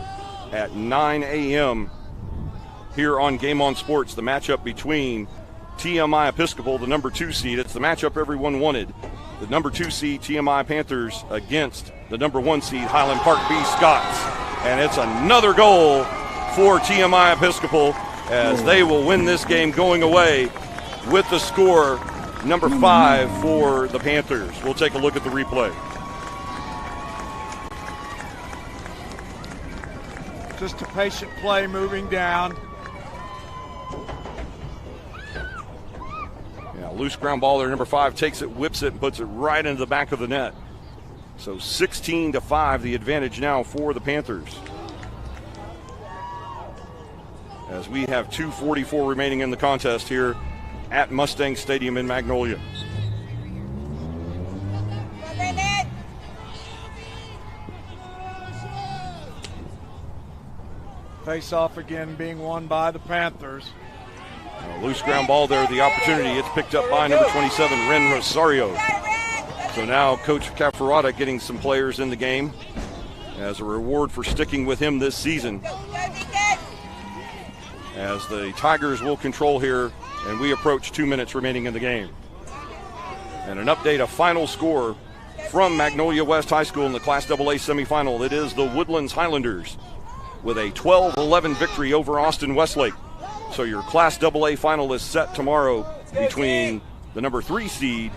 at 9 a.m. here on Game On Sports, the matchup between TMI Episcopal, the number 2 seed. It's the matchup everyone wanted. The number 2 seed TMI Panthers against the number 1 seed Highland Park B Scots. And it's another goal for TMI Episcopal as they will win this game going away with the score number 5 for the Panthers. We'll take a look at the replay. Just a patient play moving down. Loose ground ball there, number 5 takes it, whips it, and puts it right into the back of the net. So 16-5, the advantage now for the Panthers. As we have 2:44 remaining in the contest here at Mustang Stadium in Magnolia. Face off again being won by the Panthers. A loose ground ball there, the opportunity. It's picked up by number 27, Ren Rosario. So now Coach Cafferata getting some players in the game as a reward for sticking with him this season. As the Tigers will control here, and we approach 2 minutes remaining in the game. And an update, a final score from Magnolia West High School in the Class AA semifinal. It is the Woodlands Highlanders with a 12-11 victory over Austin Westlake. So your Class AA final is set tomorrow between the number 3 seed,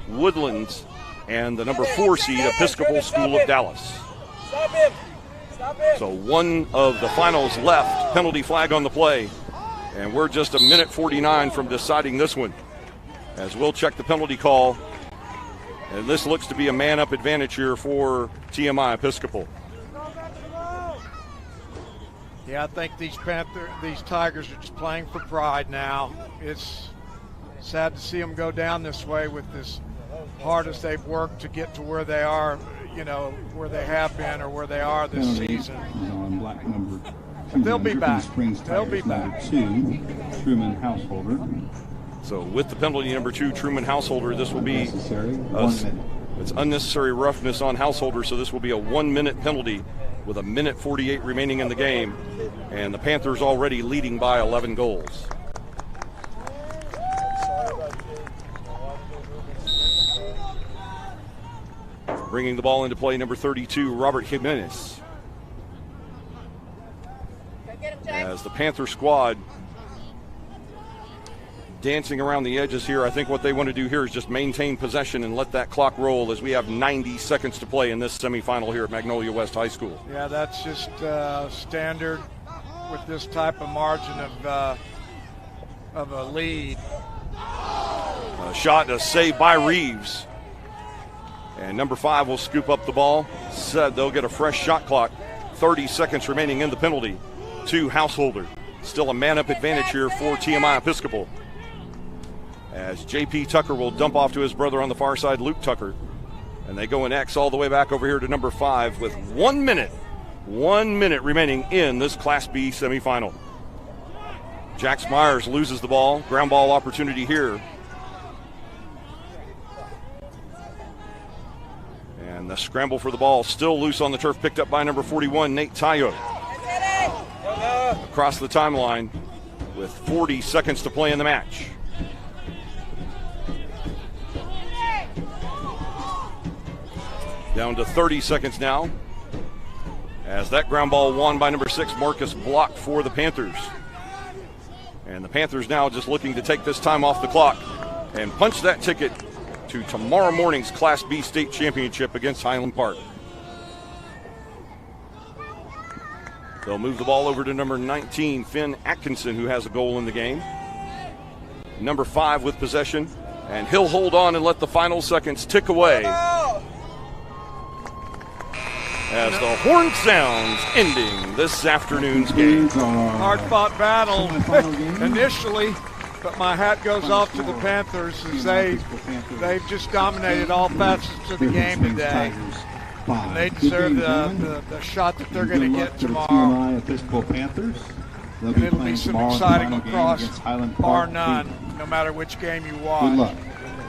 Woodlands, and the number 4 seed, Episcopal School of Dallas. So one of the finals left, penalty flag on the play, and we're just a minute 49 from deciding this one. As we'll check the penalty call, and this looks to be a man-up advantage here for TMI Episcopal. Yeah, I think these Tigers are just playing for pride now. It's sad to see them go down this way with as hard as they've worked to get to where they are, where they have been or where they are this season. On black number 2, but they'll be back. They'll be back. Number 2, Truman Householder. So with the penalty number 2, Truman Householder, this will be it's unnecessary roughness on Householder, so this will be a 1-minute penalty with a minute 48 remaining in the game, and the Panthers already leading by 11 goals. Bringing the ball into play, number 32, Robert Jimenez. As the Panther squad dancing around the edges here, I think what they want to do here is just maintain possession and let that clock roll as we have 90 seconds to play in this semifinal here at Magnolia West High School. Yeah, that's just standard with this type of margin of a lead. A shot, a save by Reeves. And number 5 will scoop up the ball. Said they'll get a fresh shot clock. 30 seconds remaining in the penalty to Householder. Still a man-up advantage here for TMI Episcopal. As J.P. Tucker will dump off to his brother on the far side, Luke Tucker. And they go in X all the way back over here to number 5 with 1 minute. 1 minute remaining in this Class B semifinal. Jax Myers loses the ball. Ground ball opportunity here. And the scramble for the ball still loose on the turf, picked up by number 41, Nate Tayo. Across the timeline with 40 seconds to play in the match. Down to 30 seconds now. As that ground ball won by number 6, Marcus blocked for the Panthers. And the Panthers now just looking to take this time off the clock and punch that ticket to tomorrow morning's Class B state championship against Highland Park. They'll move the ball over to number 19, Finn Atkinson, who has a goal in the game. Number 5 with possession, and he'll hold on and let the final seconds tick away as the horn sounds, ending this afternoon's game. Hard-fought battle initially But my hat goes off to the Panthers as they've just dominated all facets of the game today. And they deserve the shot that they're going to get tomorrow. TMI Episcopal Panthers. And it'll be some exciting lacrosse, bar none, no matter which game you watch. Good luck.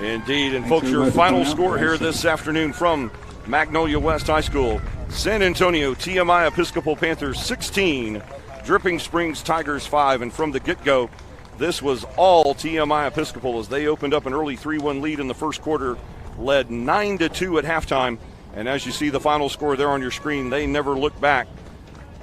Indeed, and folks, your final score here this afternoon from Magnolia West High School. San Antonio TMI Episcopal Panthers 16, Dripping Springs Tigers 5, and from the get-go, this was all TMI Episcopal as they opened up an early 3-1 lead in the first quarter, led 9-2 at halftime, and as you see the final score there on your screen, they never looked back.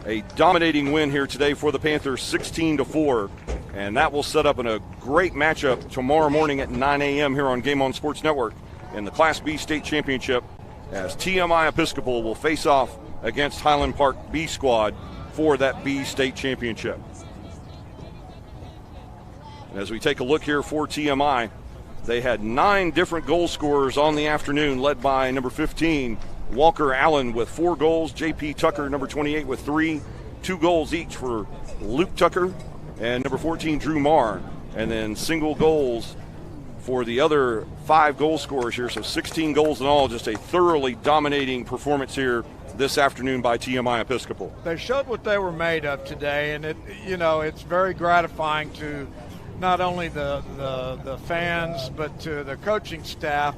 A dominating win here today for the Panthers, 16-4, and that will set up a great matchup tomorrow morning at 9 a.m. here on Game On Sports Network in the Class B State Championship, as TMI Episcopal will face off against Highland Park B Squad for that B State Championship. And as we take a look here for TMI, they had 9 different goal scorers on the afternoon, led by number 15, Walker Allen with 4 goals, J.P. Tucker, number 28, with 3, 2 goals each for Luke Tucker, and number 14, Drew Marr, and then single goals for the other 5 goal scorers here, so 16 goals in all. Just a thoroughly dominating performance here this afternoon by TMI Episcopal. They showed what they were made of today, and it's very gratifying to not only the fans but to the coaching staff.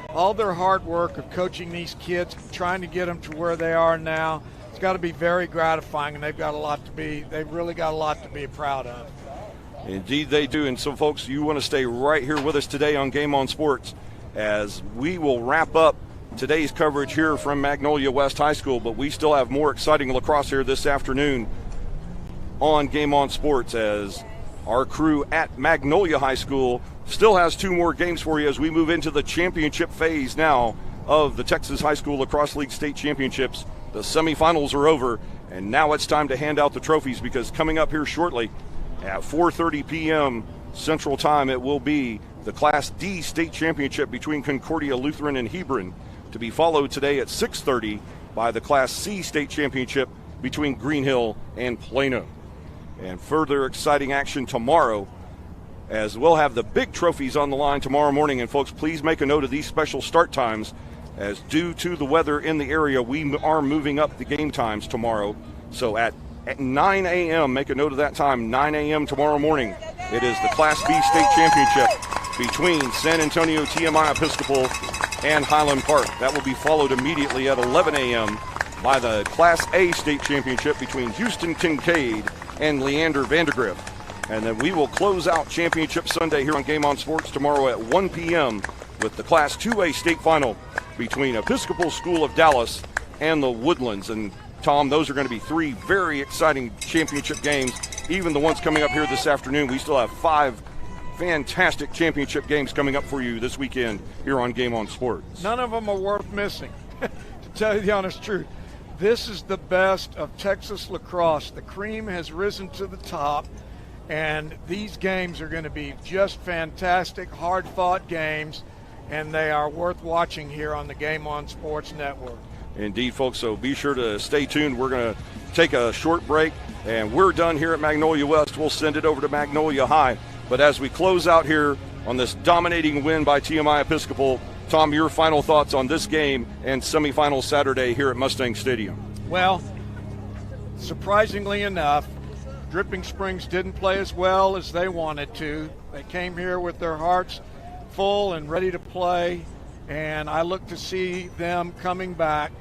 All their hard work of coaching these kids, trying to get them to where they are now, it's got to be very gratifying, and they've really got a lot to be proud of. Indeed they do, and so folks, you want to stay right here with us today on Game On Sports as we will wrap up today's coverage here from Magnolia West High School, but we still have more exciting lacrosse here this afternoon on Game On Sports, as our crew at Magnolia High School still has 2 more games for you as we move into the championship phase now of the Texas High School Lacrosse League State Championships. The semifinals are over, and now it's time to hand out the trophies, because coming up here shortly at 4:30 p.m. Central Time, it will be the Class D State Championship between Concordia Lutheran and Hebron, to be followed today at 6:30 by the Class C State Championship between Green Hill and Plano. And further exciting action tomorrow, as we'll have the big trophies on the line tomorrow morning. And folks, please make a note of these special start times, as due to the weather in the area, we are moving up the game times tomorrow. So at 9 a.m., make a note of that time, 9 a.m. tomorrow morning, it is the Class B State Championship between San Antonio TMI Episcopal and Highland Park. That will be followed immediately at 11 a.m. by the Class A State Championship between Houston Kincaid and Leander Vandergrift. And then we will close out Championship Sunday here on Game On Sports tomorrow at 1 p.m. with the Class 2A State Final between Episcopal School of Dallas and the Woodlands. And Tom, those are going to be 3 very exciting championship games. Even the ones coming up here this afternoon, we still have 5 fantastic championship games coming up for you this weekend here on Game On Sports. None of them are worth missing, to tell you the honest truth. This is the best of Texas lacrosse. The cream has risen to the top, and these games are going to be just fantastic, hard-fought games, and they are worth watching here on the Game On Sports Network. Indeed, folks, so be sure to stay tuned. We're going to take a short break, and we're done here at Magnolia West. We'll send it over to Magnolia High. But as we close out here on this dominating win by TMI Episcopal, Tom, your final thoughts on this game and semifinal Saturday here at Mustang Stadium? Well, surprisingly enough, Dripping Springs didn't play as well as they wanted to. They came here with their hearts full and ready to play, and I look to see them coming back.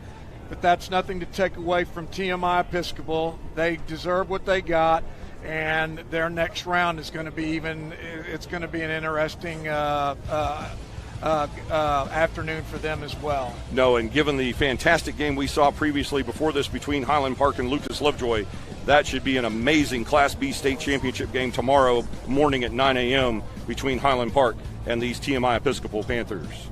But that's nothing to take away from TMI Episcopal. They deserve what they got, and their next round is going to be it's going to be an interesting afternoon for them as well. No, and given the fantastic game we saw previously before this between Highland Park and Lucas Lovejoy, that should be an amazing Class B State Championship game tomorrow morning at 9 a.m. between Highland Park and these TMI Episcopal Panthers.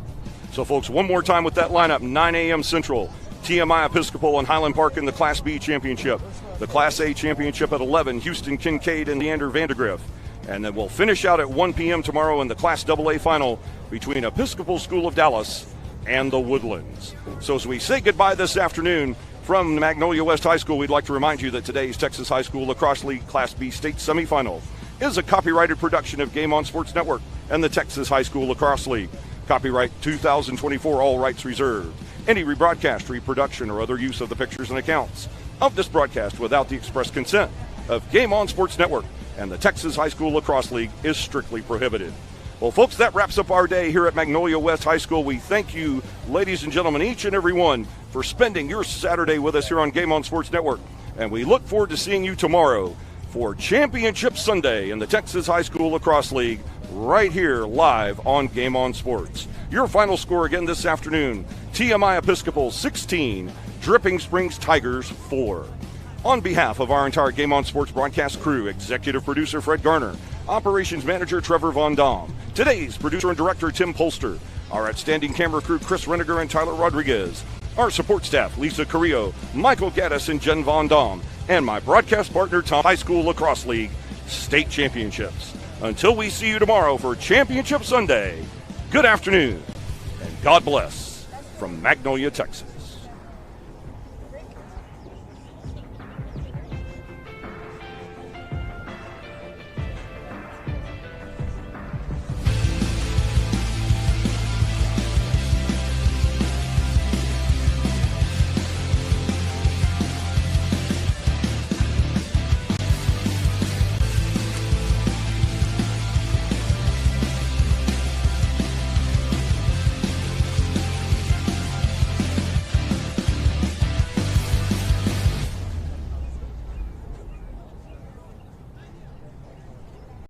So, folks, one more time with that lineup, 9 a.m. Central, TMI Episcopal and Highland Park in the Class B Championship. The Class A Championship at 11, Houston Kincaid and Leander Vandergrift. And then we'll finish out at 1 p.m. tomorrow in the Class AA Final between Episcopal School of Dallas and the Woodlands. So as we say goodbye this afternoon from Magnolia West High School, we'd like to remind you that today's Texas High School Lacrosse League Class B State Semifinal is a copyrighted production of Game On Sports Network and the Texas High School Lacrosse League. Copyright 2024, all rights reserved. Any rebroadcast, reproduction, or other use of the pictures and accounts of this broadcast without the express consent of Game On Sports Network and the Texas High School Lacrosse League is strictly prohibited. Well, folks, that wraps up our day here at Magnolia West High School. We thank you, ladies and gentlemen, each and every one, for spending your Saturday with us here on Game On Sports Network. And we look forward to seeing you tomorrow for Championship Sunday in the Texas High School Lacrosse League right here live on Game On Sports. Your final score again this afternoon, TMI Episcopal 16, Dripping Springs Tigers 4. On behalf of our entire Game On Sports broadcast crew, executive producer Fred Garner, operations manager Trevor Von Dam, today's producer and director Tim Polster, our outstanding camera crew Chris Reniger and Tyler Rodriguez, our support staff Lisa Carrillo, Michael Gaddis and Jen Von Dam, and my broadcast partner Tom, High School Lacrosse League State Championships. Until we see you tomorrow for Championship Sunday, good afternoon and God bless from Magnolia, Texas.